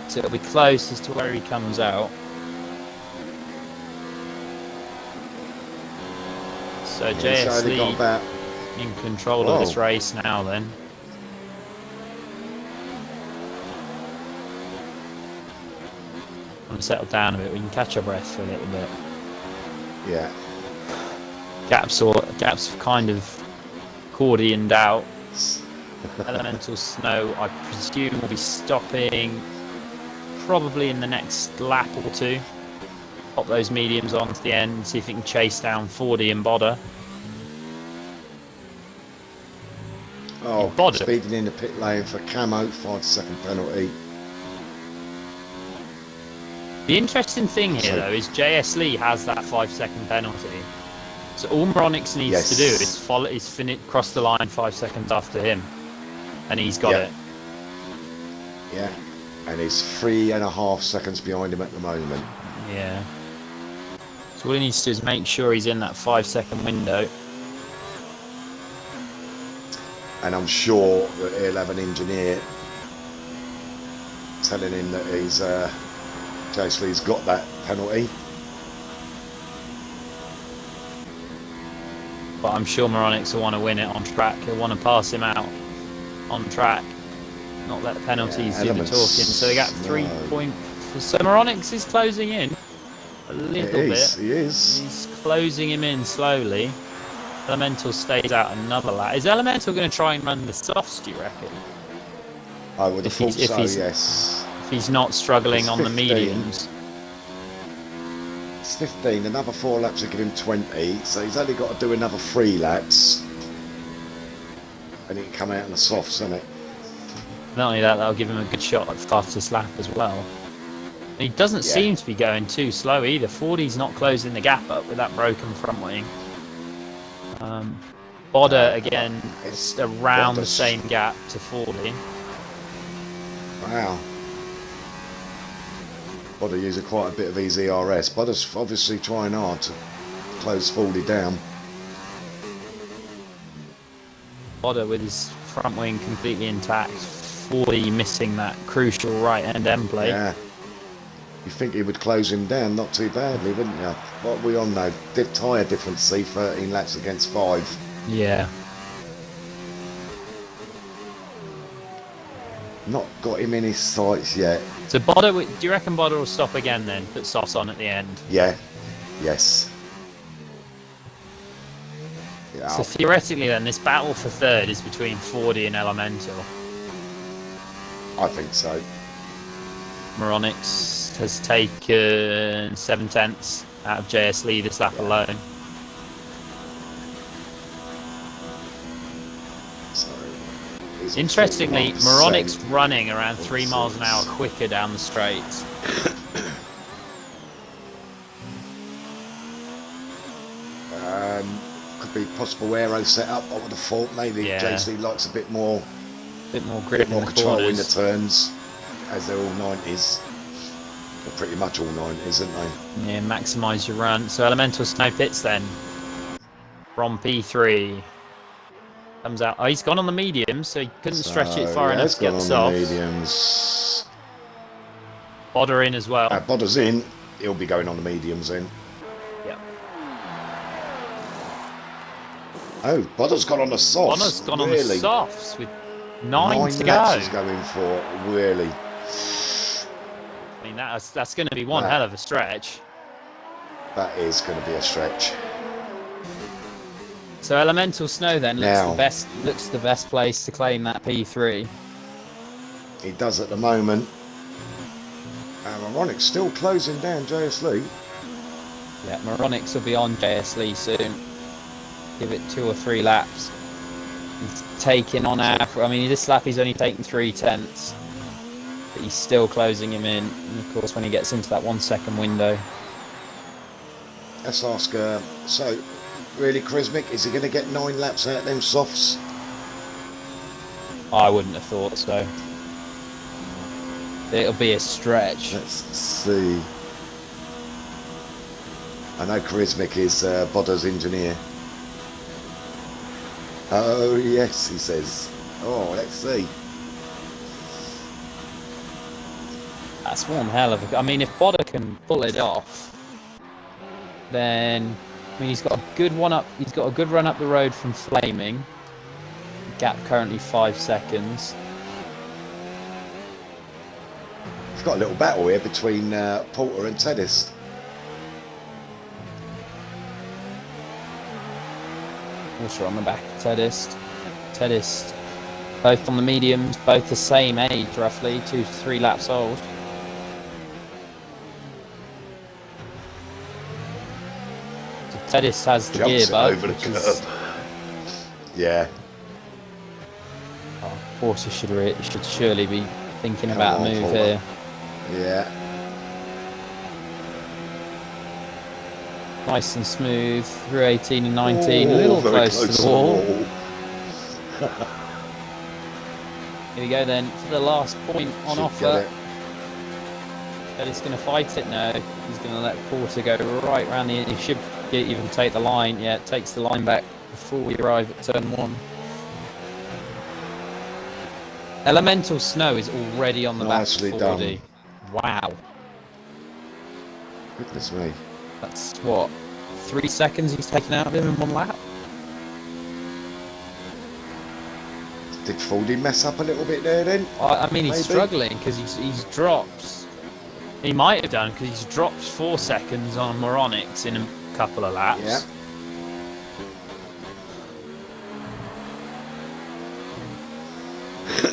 So it'll be close as to where he comes out. So JSL in control of this race now then. I'm going to settle down a bit, we can catch our breath for a little bit. Yeah. Gaps kind of accordioned out. Elemental Snow, I presume, will be stopping probably in the next lap or two. Pop those mediums on to the end, see if he can chase down 40 and Bodder. Oh, speeding in the pit lane for Camo, 5-second penalty. The interesting thing here, though, is JS has that 5-second penalty. So all Moronics needs to do is cross the line 5 seconds after him, and he's got it. Yeah, and he's 3.5 seconds behind him at the moment. Yeah. So all he needs to do is make sure he's in that 5-second window. And I'm sure that he'll have an engineer telling him that he's got that penalty. But I'm sure Moronics will want to win it on track. He'll want to pass him out on track. not let penalties Yeah, do the elements. talking. So they got 3 No. points. So Moronix is closing in a little bit. He is. He's closing him in slowly. Elemental stays out another lap. Is Elemental going to try and run the softs, do you reckon? I would have thought so, yes. If he's not struggling It's on 15. the mediums. It's 15, another 4 laps will give him 20, so he's only got to do another 3 laps. And he can come out in the softs, isn't it? Not only that, that'll give him a good shot at fastest lap as well. And he doesn't seem to be going too slow either. 40's not closing the gap up with that broken front wing. Bodder again, it's around the same gap to 40. Wow. Bodder using quite a bit of easy RS. Bodder's obviously trying hard to close 40 down. Bodder with his front wing completely intact. 40 missing that crucial right end plate. Yeah. You think he would close him down not too badly, wouldn't you? What are we on though? Tyre difference, 13 laps against 5. Yeah. Not got him in his sights yet. So Bodder, do you reckon Bodder will stop again then? Put softs on at the end? Yeah. Yes. Yeah. So theoretically then, this battle for third is between 40 and Elemental. I think so. Moronix has taken 7/10 out of JS Lee this lap alone. So, he's Interestingly, 41%. Moronix running around 3 miles an hour quicker down the straights. Could be possible aero setup. I would have thought maybe JC likes a bit more grip in the control in the corners. turns, as they're all 90s. They're pretty much all 90s, aren't they? Yeah, maximise your run. So Elemental Snow Pits then. From P3. Comes out. Oh, he's gone on the medium, so he couldn't stretch it far enough to get the softs. Mediums. Bodder in as well. Bodder's in. He'll be going on the mediums then. Yep. Oh, Bodder's gone on the softs. Bodder's gone really? on the softs with 9 to laps go. he's going for, really. I mean, that's going to be one hell of a stretch. That is going to be a stretch. So Elemental Snow then looks the best place to claim that P3. He does at the moment. Moronix still closing down JS Lee. Yeah, Moronix will be on JS Lee soon. Give it 2 or 3 laps. He's taking on average. I mean, this lap he's only taken 3/10, but he's still closing him in. And of course, when he gets into that 1 second window. Let's ask. So, really, Charismic, is he going to get 9 laps out of them softs? I wouldn't have thought so. It'll be a stretch. Let's see. I know Charismic is Bodder's engineer. Oh, yes, he says. Oh, let's see. That's one hell of a... I mean, if Bodder can pull it off, then... I mean, he's got a good one up. He's got a good run up the road from Flaming. Gap currently 5 seconds. We've got a little battle here between Porter and Tedis. Also on the back of Tedist. Tedist, both on the mediums, both the same age roughly, 2 to 3 laps old. So Tedist has the Jumps gear bug, over the curb. Yeah. Oh, Porter should surely be thinking about a move Porter. here. Yeah. Nice and smooth through 18 and 19, a little close to the wall. Here we go then for the last point on offer. Teddy's going to fight it now. He's going to let Porter go right round the... He should even take the line. Yeah, it takes the line back before we arrive at turn 1. Elemental Snow is already on the Nicely back of 40. done. Wow. Goodness me. That's what, 3 seconds he's taken out of him in 1 lap? Did Fordy mess up a little bit there then? I mean, he's Maybe. struggling because he's dropped. He might have done because he's dropped 4 seconds on Moronics in a couple of laps. Yeah.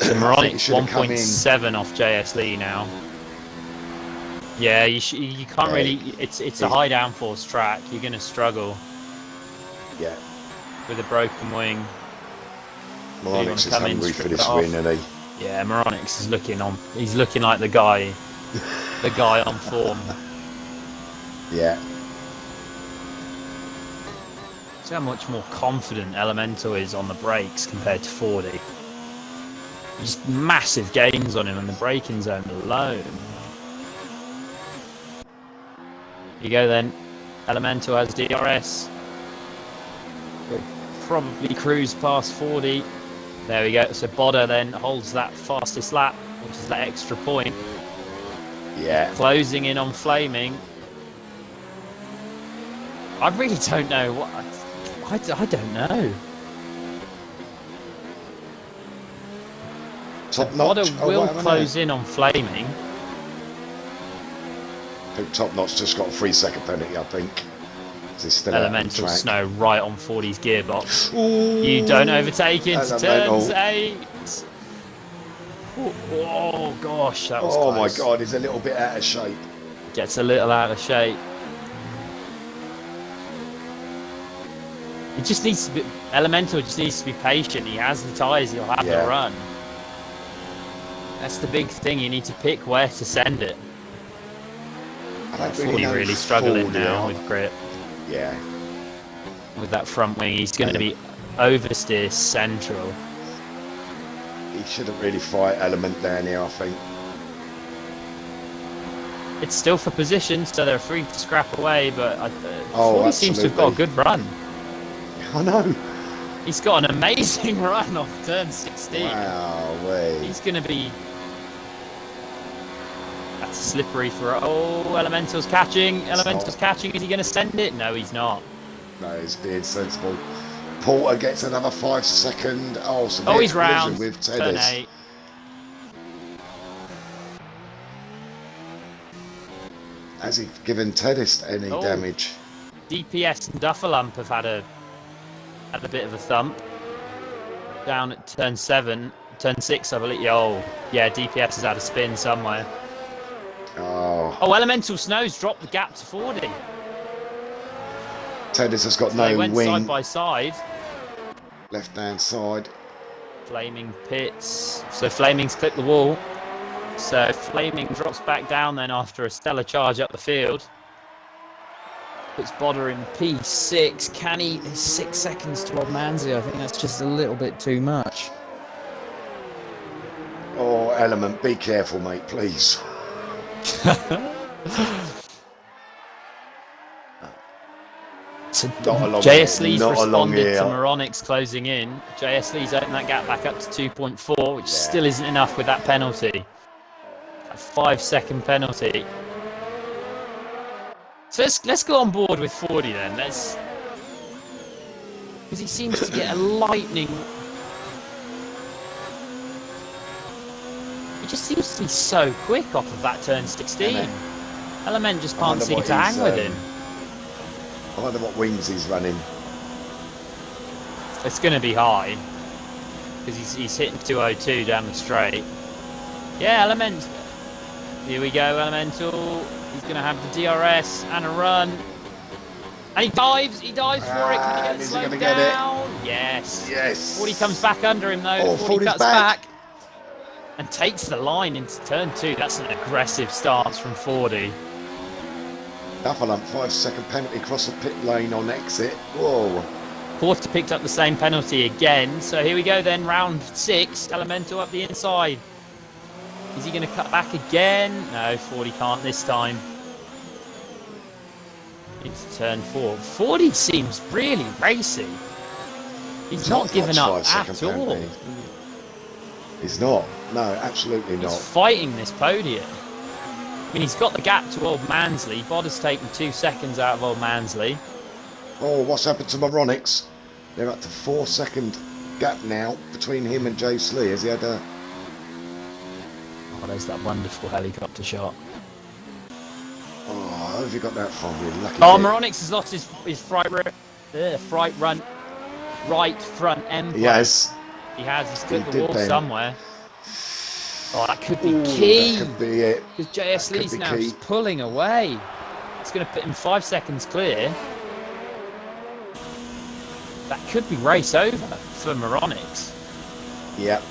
So Moronics should have come in. 1.7 off JS Lee now. Yeah, you can't really. It's a high downforce track. You're going to struggle Yeah. with a broken wing. Moronics is come in, hungry for strip this it off. win, isn't he? Yeah, Moronics is looking on. He's looking like the guy on form. Yeah. See how much more confident Elemental is on the brakes compared to Fordy. Just massive gains on him in the braking zone alone. You go then. Elemental has DRS. Will probably cruise past 40. There we go. So Bodder then holds that fastest lap, which is that extra point. Yeah. Closing in on Flaming. I really don't know what. I don't know. Top Bodder notch. will close in on Flaming. I think Top Notch just got a 3-second penalty, I think. He's still out on the Elemental track. Snow right on 40's gearbox. Ooh, You don't overtake into Elemental. turns 8. Oh gosh, that was Oh close. my god, he's a little bit out of shape. Gets a little out of shape. It just needs to be. Elemental just needs to be patient. He has the tyres. He'll have Yeah. the run. That's the big thing. You need to pick where to send it. I don't Fordy know really struggling Fordy now out. with grip. Yeah. With that front wing, he's going to be oversteer central. He shouldn't really fight Element down here, I think. It's still for position, so they're free to scrap away. But Oh, Fordy seems to have got a absolutely. good run. I know. He's got an amazing run off turn 16. Wow, way. He's going to be. That's slippery for. Oh, Elemental's catching. Elemental's catching. Is he going to send it? No, he's not. No, he's being sensible. Porter gets another 5-second. Oh, so Oh, he's round. with Turn Teddy's. 8. Has he given Teddy's any Oh. damage? DPS and Dufferlump have had a bit of a thump. Down at turn 7. Turn 6, I believe. Oh, yeah, DPS has had a spin somewhere. Oh, Oh, Elemental Snow's dropped the gap to 40. Teddy's has got They no went wing. side by side. Left hand side. Flaming pits. So Flaming's clipped the wall. So Flaming drops back down then after a stellar charge up the field. Puts Bodder in P6. Can he? 6 seconds to Rob Manzi. I think that's just a little bit too much. Oh, Element, be careful, mate, please. So Not along JS here, Lee's not along responded here. to Moronics closing in. JS Lee's opened that gap back up to 2.4, which still isn't enough with that penalty. A 5-second penalty. So let's go on board with 40 then. Because he seems to get a lightning. He just seems to be so quick off of that turn 16. Element just can't seem to hang with him. I wonder what wings he's running. It's going to be high because he's hitting 202 down the straight. Yeah, Element. Here we go, Elemental. He's going to have the DRS and a run. And he dives for it. Can he get it is he gonna slowed get it? down? Yes. Yes. 40 comes back under him though. Oh, 40 40's cuts back. and takes the line into turn 2. That's an aggressive stance from 40. Dufferlump, 5-second penalty across the pit lane on exit. Whoa. Porter picked up the same penalty again. So here we go then, round 6. Elemental up the inside. Is he going to cut back again? No, 40 can't this time. It's turn 4. 40 seems really racy. He's not giving up at all. He's not. No, absolutely He's not. fighting this podium. I mean, he's got the gap to Old Mansley. Bodder's taken 2 seconds out of Old Mansley. Oh, what's happened to Moronics? They're up to 4-second gap now between him and Jace Lee. Has he had a... Oh, there's that wonderful helicopter shot. Oh, how have you got that from? You lucky Oh, git. Moronix has lost his right front end plate. Yes. He has. He's He clipped the did wall then. somewhere. Oh, that could be Ooh, key. that could be it. Because JS That could Lee's be now key. just pulling away. It's going to put him 5 seconds clear. That could be race over for Moronix. Yep.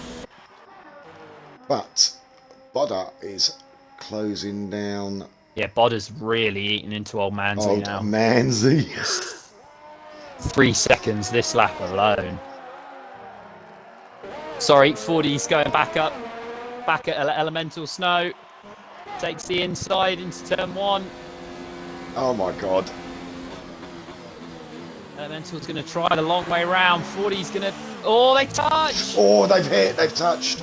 But Bodder is closing down. Yeah, Bodder's really eating into old Manzi Old now. Manzi. 3 seconds this lap alone. Sorry, 40's going back up. Back at Elemental Snow. Takes the inside into turn 1. Oh my god. Elemental's going to try the long way round. 40's going to... Oh, they touch! Oh, they've hit. They've touched.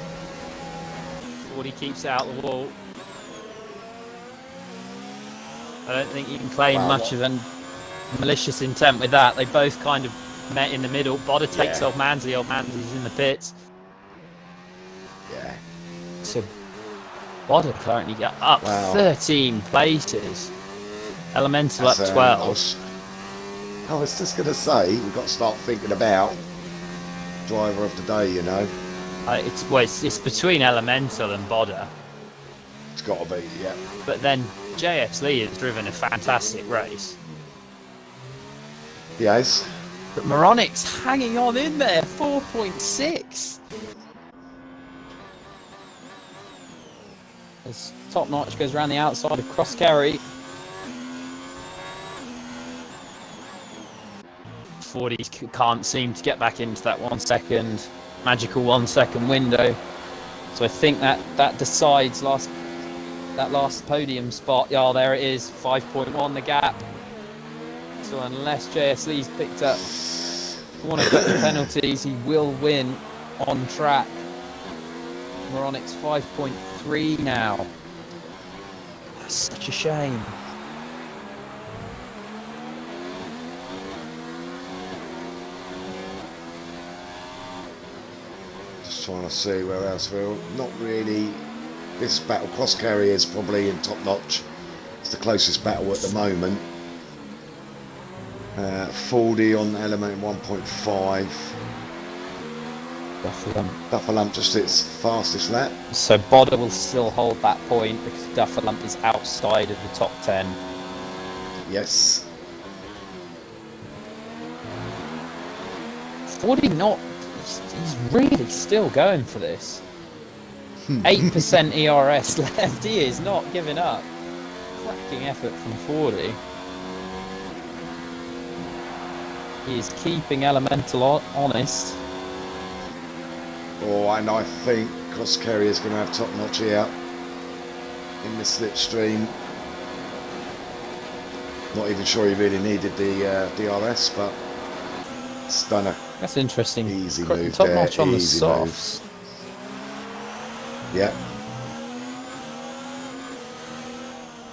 40 keeps out the wall. I don't think you can claim much of a malicious intent with that. They both kind of met in the middle. Bodder takes old Manzi. Old Manzi's in the pits. Yeah. So Bodder currently got up 13 places. Elemental up 12. I was just going to say, we've got to start thinking about driver of the day, you know. It's between Elemental and Bodder. It's got to be, yeah. But then JS Lee has driven a fantastic race. Yes. But Moronix hanging on in there, 4.6. As Top Notch goes around the outside of Cross Carry. 40s can't seem to get back into that 1 second, magical 1 second window. So I think that decides that last podium spot. Yeah, there it is, 5.1 the gap. So unless JS Lee's picked up one of the penalties, he will win on track. Moronix 5.3 now. That's such a shame. Just trying to see where else we're not really. This battle, Cross Carry is probably in Top Notch. It's the closest battle at the moment. 40 on element 1.5. Dufferlamp just its fastest lap. So Bodder will still hold that point because Dufferlamp is outside of the top 10. Yes. 40 not. He's really still going for this. 8% ERS left. He is not giving up. Cracking effort from 40. He is keeping Elemental honest. Oh, and I think Cross Carry is going to have Top Notch here in the slipstream. Not even sure he really needed the DRS, but it's done a That's interesting. easy move Top there. Notch on the Easy softs. move. Yeah.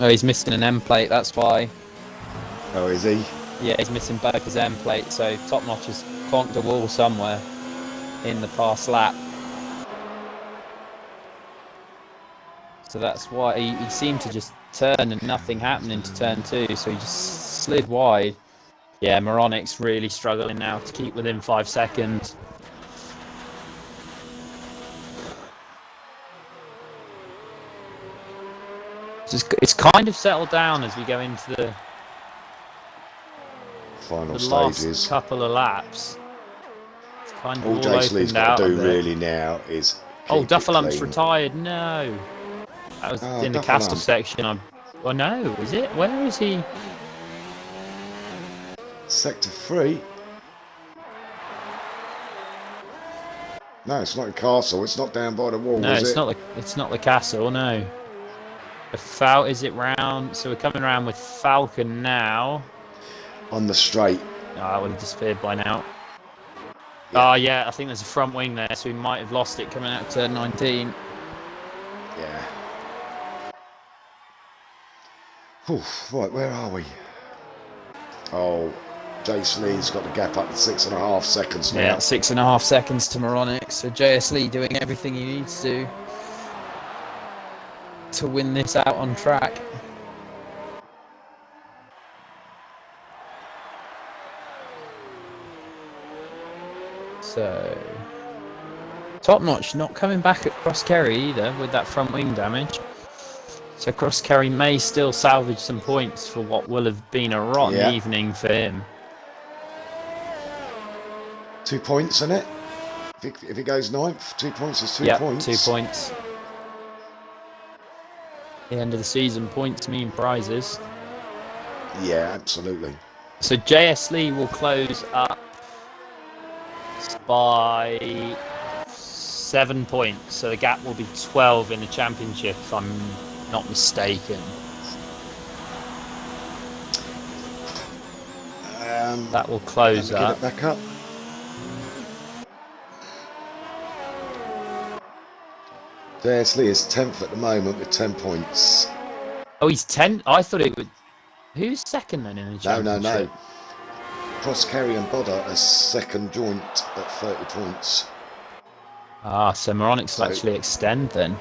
Oh, he's missing an end plate. That's why. Oh, is he? Yeah, he's missing both his end plates. So Top Notch has clonked a wall somewhere in the past lap. So that's why he seemed to just turn and nothing happened into turn 2. So he just slid wide. Yeah, Moronix really struggling now to keep within 5 seconds. It's kind of settled down as we go into the Final last stages. couple of laps. It's kind of All all Jace Lee's opened got out to a do bit. really now is Oh, keep it Dufferlamp's clean. retired. No, that was Oh, in the Dufferlamp. Castle section. Oh no, is it? Where is he? Sector 3. No, it's not in Castle. It's not down by the wall, No, is it's it? not. It's not the Castle. No. Is it round? So we're coming around with Falcon now. On the straight. Oh, that would have disappeared by now. Yeah. Oh yeah, I think there's a front wing there, so we might have lost it coming out of turn 19. Yeah. Oof, right, where are we? Oh, Jace Lee's got the gap up to 6.5 seconds now. Yeah, 6.5 seconds to Moronic. So JS Lee doing everything he needs to win this out on track. So Top Notch not coming back at Cross Kerry either with that front wing damage. So Cross Kerry may still salvage some points for what will have been a rotten evening for him. 2 points, isn't it? If he goes 9th, 2 points is 2 points. 2 points. The end of the season, points mean prizes. Yeah, absolutely. So JS Lee will close up by 7 points. So the gap will be 12 in the championship, if I'm not mistaken. That will close up. Get it back up. JS Lee is 10th at the moment with 10 points. Oh, he's 10? I thought it would... Who's second then in the championship? No. Cross Kerry and Bodder are second joint at 30 points. Ah, so Moronic will actually extend then.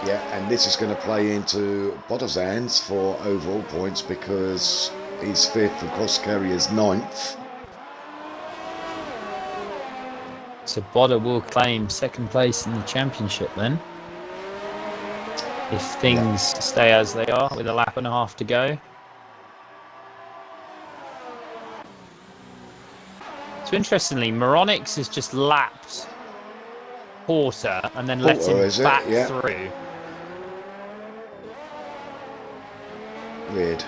Yeah, and this is going to play into Bodder's hands for overall points because he's 5th and Cross Kerry is 9th. So Bodder will claim second place in the championship then. If things stay as they are with a lap and a half to go. So interestingly, Moronic has just lapped Porter and then let him back through. Weird.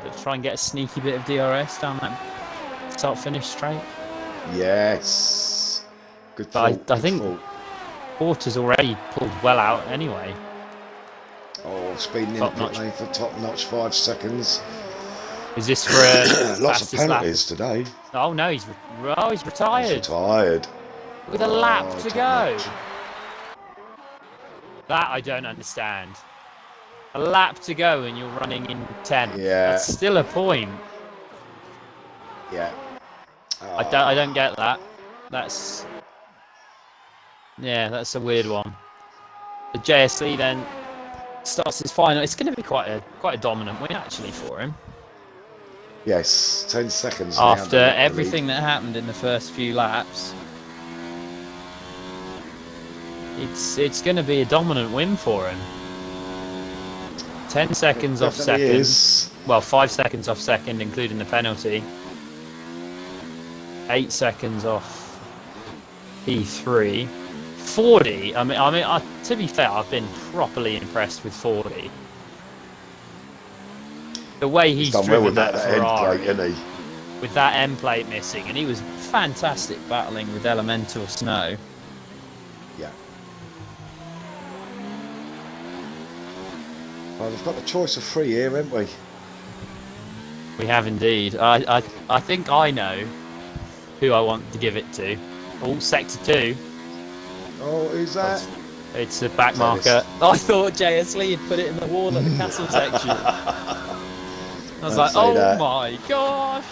To try and get a sneaky bit of DRS down that start-finish straight. Yes. Good thought. I think Porter's already pulled well out anyway. Oh, speeding in pit lane for Top Notch 5 seconds. Is this for a lots of penalties today? Oh no, he's retired. He's retired. With a lap to go. That I don't understand. A lap to go and you're running in 10th. Yeah. That's still a point. Yeah. I don't get that. That's a weird one. The JSC then starts his final. It's going to be quite a dominant win actually for him. Yes, 10 seconds. After everything that happened in the first few laps, it's going to be a dominant win for him. 10 seconds off second. Well, 5 seconds off second, including the penalty. 8 seconds off P3. 40. I mean, to be fair, I've been properly impressed with 40. The way he's driven well with that Ferrari, end plate, isn't he? with that end plate missing, and he was fantastic battling with elemental snow. Yeah. Well, we've got the choice of 3 here, haven't we? We have indeed. I think I know who I want to give it to. Oh, sector 2. Oh, who's that? It's a back marker. I thought JS Lee had put it in the wall at the castle section. I was like, oh my gosh.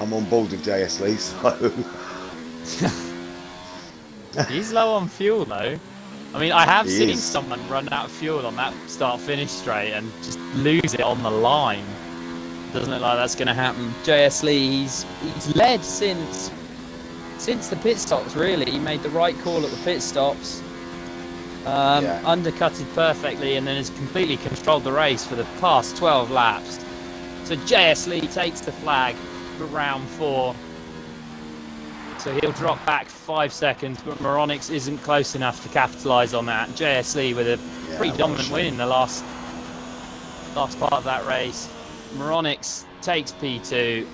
I'm on board with JS Lee, so... He's low on fuel though. I mean, I have seen someone run out of fuel on that start-finish straight and just lose it on the line. Doesn't look like that's going to happen. JS Lee, he's led since the pit stops, really. He made the right call at the pit stops. Undercutted perfectly and then has completely controlled the race for the past 12 laps. So JS Lee takes the flag for round 4. So he'll drop back 5 seconds, but Moronic isn't close enough to capitalise on that. JS Lee with a pretty dominant win in the last part of that race. Moronic takes P2.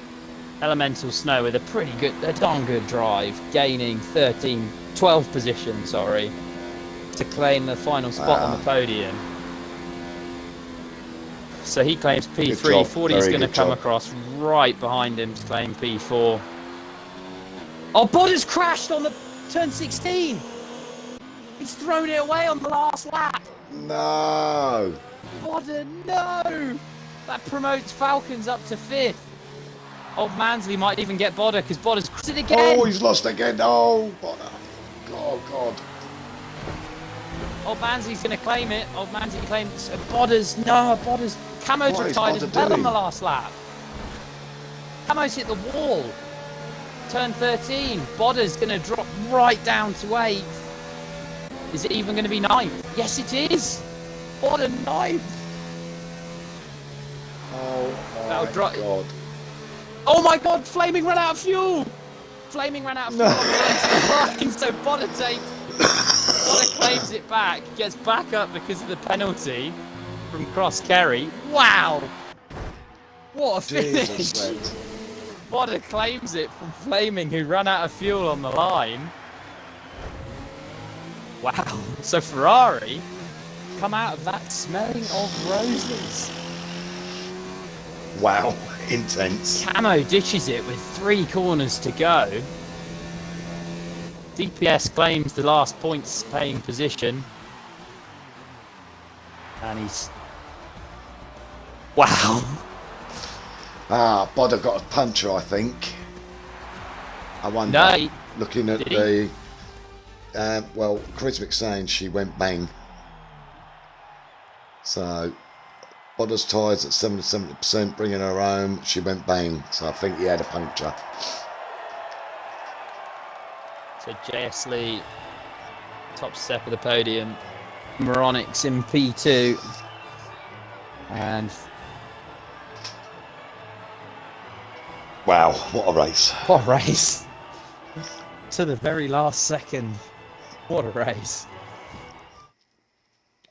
Elemental Snow with a darn good drive, gaining 12 position, to claim the final spot on the podium. So he claims P3. 40 is going to come across right behind him to claim P4. Oh, Bodder's crashed on the turn 16. He's thrown it away on the last lap. No. Bodder, no. That promotes Falcons up to 5th. Old Mansley might even get Bodder because Bodder's crossed it again. Oh, he's lost again. Oh, Bodder. Oh, God. Old Mansley's going to claim it. Old Mansley claims Bodder's. No, Bodder's. Camo's What is retired as Bodder well on doing? the last lap. Camo's hit the wall. Turn 13. Bodder's going to drop right down to 8th. Is it even going to be 9th? Yes, it is. Bodder 9th. Oh, That'll my drop- God. Oh my God! Flaming ran out of fuel. Flaming ran out of fuel on the line, so Bodder claims it back, gets back up because of the penalty from Cross Kerry. Wow! What a finish! Jesus, Bodder claims it from Flaming, who ran out of fuel on the line. Wow! So Ferrari come out of that smelling of roses. wow. Intense. Camo ditches it with 3 corners to go. DPS claims the last points paying position. And he's... Wow. Ah, Bodder got a puncher, I think. I wonder. No, Looking at did the... well, Chrismick's saying she went bang. So... Bodder's tyres at 70%, bringing her home. She went bang, so I think he had a puncture. So JS Lee, top step of the podium. Moronics in P2. And Wow, what a race. what a race. To the very last second. What a race.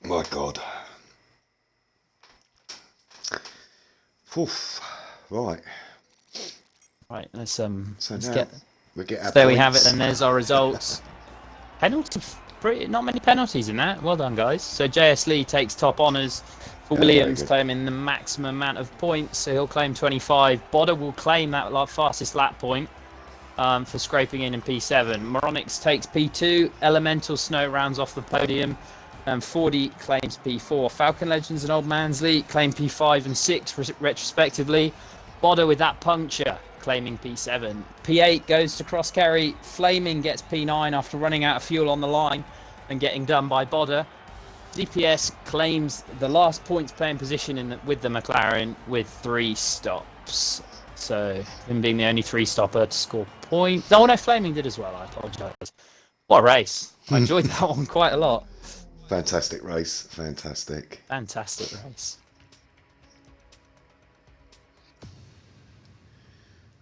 My God. Oof. Right. Right, let's So let's now get... we get our There we have it, points. and there's our results. Penalty, not many penalties in that. Well done, guys. So JS Lee takes top honours for Yeah, Williams, very good. claiming the maximum amount of points. So he'll claim 25. Bodder will claim that fastest lap point for scraping in P7. Moronics takes P2. Elemental Snow rounds off the podium. 40 claims P4. Falcon Legends and Old Mansley claim P5 and 6 retrospectively. Bodder with that puncture claiming P7. P8 goes to Cross Kerry. Flaming gets P9 after running out of fuel on the line and getting done by Bodder. DPS claims the last points playing position with the McLaren with 3 stops. So him being the only 3-stopper to score points. Oh no, Flaming did as well. I apologise. What a race! I enjoyed that one quite a lot. Fantastic race. Fantastic. Fantastic race.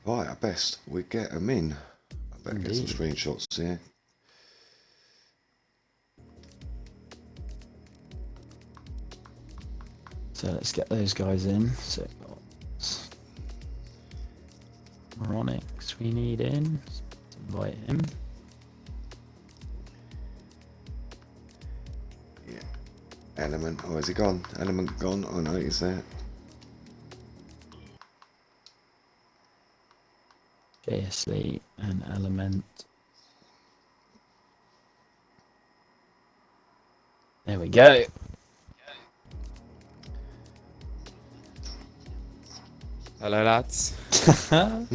Right, I best we get them in. I better get some screenshots here. So let's get those guys in. So Moronics we need in. Let's invite him. Yeah. Element. Oh, is he gone? Element gone. Oh no, he's there. JS Lee and Element. There we go. Hello, lads. Hello.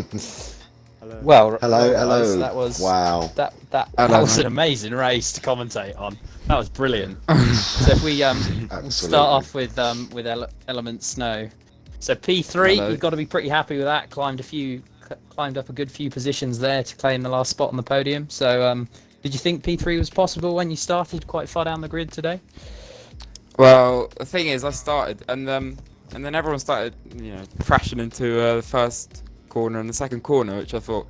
Hello. Well, Hello, guys, hello. That was Wow. that Hello, was mate. an amazing race to commentate on. That was brilliant. So if we we'll Absolutely. start off with Element Snow. So P3, Hello. you've got to be pretty happy with that. Climbed up a good few positions there to claim the last spot on the podium. So did you think P3 was possible when you started quite far down the grid today? Well, the thing is, I started, and then everyone started, crashing into the first corner and the second corner, which I thought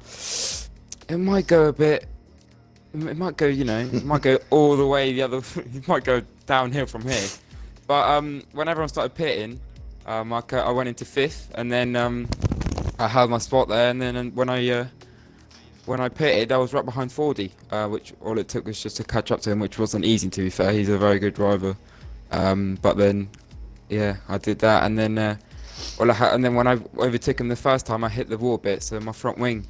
it might go a bit. It might go, it might go all the way the other. It might go downhill from here. But when everyone started pitting, I went into 5th, and then I held my spot there, and then when I pitted, I was right behind 40, which all it took was just to catch up to him, which wasn't easy, to be fair. He's a very good driver. But then, yeah, I did that, and then and then when I overtook him the first time, I hit the wall a bit, so my front wing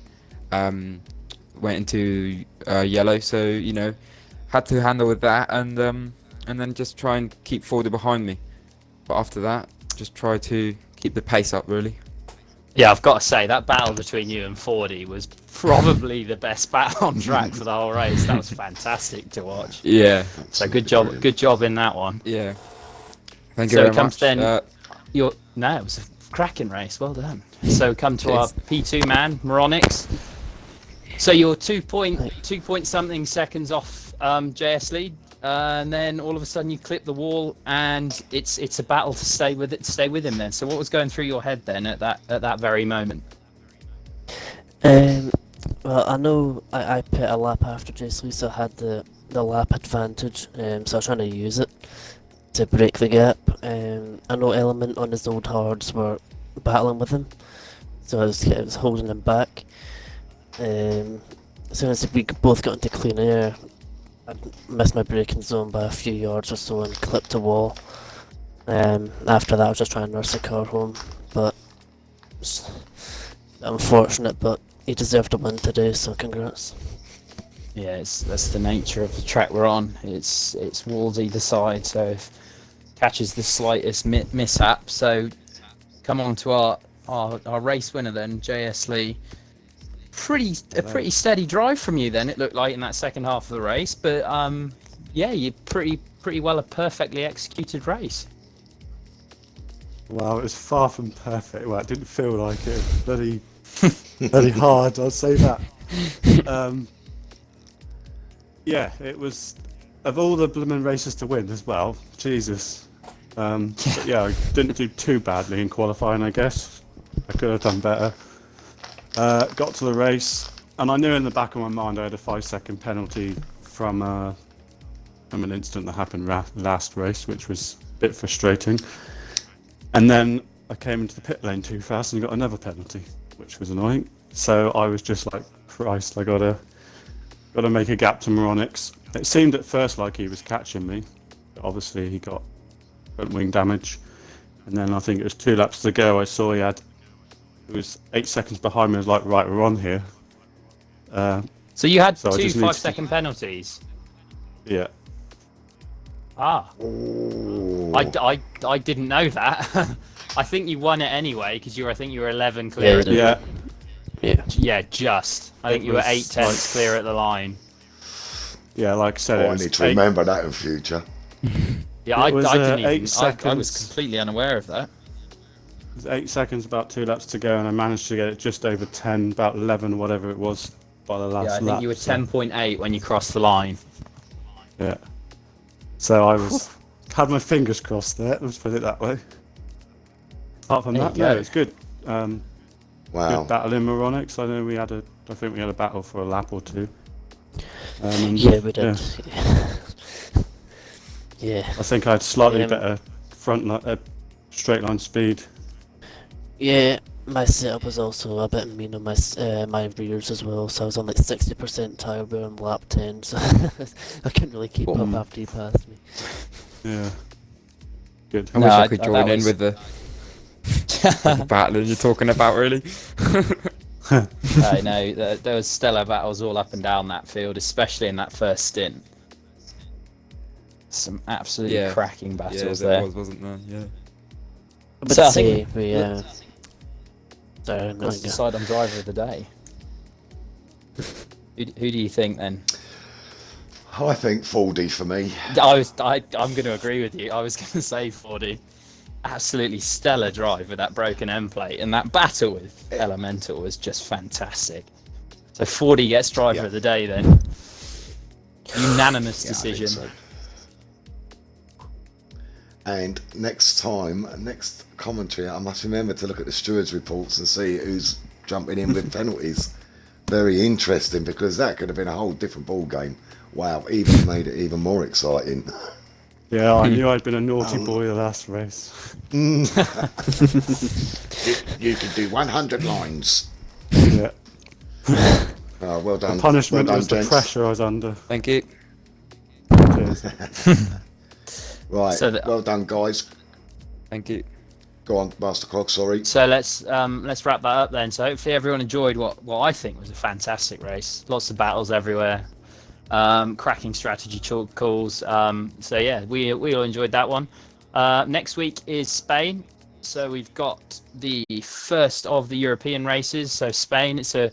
went into yellow. So had to handle with that, and then just try and keep 40 behind me. But after that, just try to keep the pace up, really. Yeah, I've got to say that battle between you and Fordy was probably the best battle on track for the whole race. That was fantastic to watch. Yeah, So good job, Brilliant. good job in that one. yeah. Thank you So very it comes much. then. No, it was a cracking race. Well done. So come to our P2 man, Moronix. So you're 2 point something seconds off JS lead, and then all of a sudden you clip the wall, and it's a battle to stay with him then. So what was going through your head then at that very moment? Well, I know I put a lap after JS Lead, so I had the lap advantage, so I was trying to use it to break the gap. I know Element on his old hards were battling with him, so I was holding him back. As soon as we both got into clean air, I missed my braking zone by a few yards or so and clipped a wall. After that I was just trying to nurse the car home, but it's unfortunate, but he deserved to win today, so congrats. Yeah, that's the nature of the track we're on. It's walls either side, so if catches the slightest mishap. So come on to our race winner then, JS Lee. A pretty steady drive from you then, it looked like, in that second half of the race, but yeah, you pretty well a perfectly executed race. Well, it was far from perfect. Well, it didn't feel like it. Very, very hard, I'll say that. Yeah, it was, of all the blooming races to win as well, Jesus. But yeah, I didn't do too badly in qualifying, I guess. I could have done better. Got to the race, and I knew in the back of my mind I had a 5-second penalty from an incident that happened last race, which was a bit frustrating. And then I came into the pit lane too fast and got another penalty, which was annoying. So I was just like, Christ, I gotta make a gap to Moronix. It seemed at first like he was catching me, but obviously he got front wing damage. And then I think it was 2 laps to go, I saw it was 8 seconds behind me. I was like, right, we're on here. So you had So I two just need to- 5-second penalties. Yeah. Ah, Ooh. I didn't know that. I think you won it anyway because I think you were 11 clear. Yeah, at the, Yeah. Yeah. yeah, just. I think It you were was 8 tenths like- clear at the line. Yeah, like I said, Oh, it I was need to 8 remember that in future. Yeah, I It was, didn't 8 even. I was seconds. completely unaware of that. It was 8 seconds, about 2 laps to go, and I managed to get it just over 10, about 11, whatever it was, by the last Yeah, I lap. think you were so, 10.8 when you crossed the line. Yeah. So I had my fingers crossed there, let's put it that way. Apart from There that, you no, go. it's good. Wow. Good battle in Moronix. I know I think we had a battle for a lap or two. And, Yeah, we did. Yeah. I think I had slightly Um, better straight line speed. Yeah, my setup was also a bit mean on my rears as well, so I was on like 60% tyre wear on lap 10, so I couldn't really keep up after he passed me. Yeah. Good. I No, wish I I- could that join in was- with the battle you're talking about, really. I know there was stellar battles all up and down that field, especially in that first stint. Some absolutely Yeah. cracking Yeah, battles there there. wasn't there? Yeah. But So I say think we sorry, no, Let's go. decide on driver of the day. Who do you think then? I think 4D for me. I'm going to agree with you. I was going to say 40. Absolutely stellar drive with that broken end plate, and that battle with Elemental was just fantastic. So 40 gets driver Yeah. of the day then. Unanimous Yeah, I think decision. so. And next commentary, I must remember to look at the stewards' reports and see who's jumping in with penalties. Very interesting, because that could have been a whole different ball game. Wow, even made it even more exciting. Yeah, I knew I'd been a naughty boy the last race. You could do 100 lines. Yeah. Oh, well done. The punishment well was done, the gents. pressure I was under. Thank you. Cheers. Right, So well done, guys. Thank you. Go on, Master Cog, sorry. So let's wrap that up then. So hopefully everyone enjoyed what I think was a fantastic race. Lots of battles everywhere. Cracking strategy calls. So yeah, we all enjoyed that one. Next week is Spain. So we've got the first of the European races. So Spain, it's a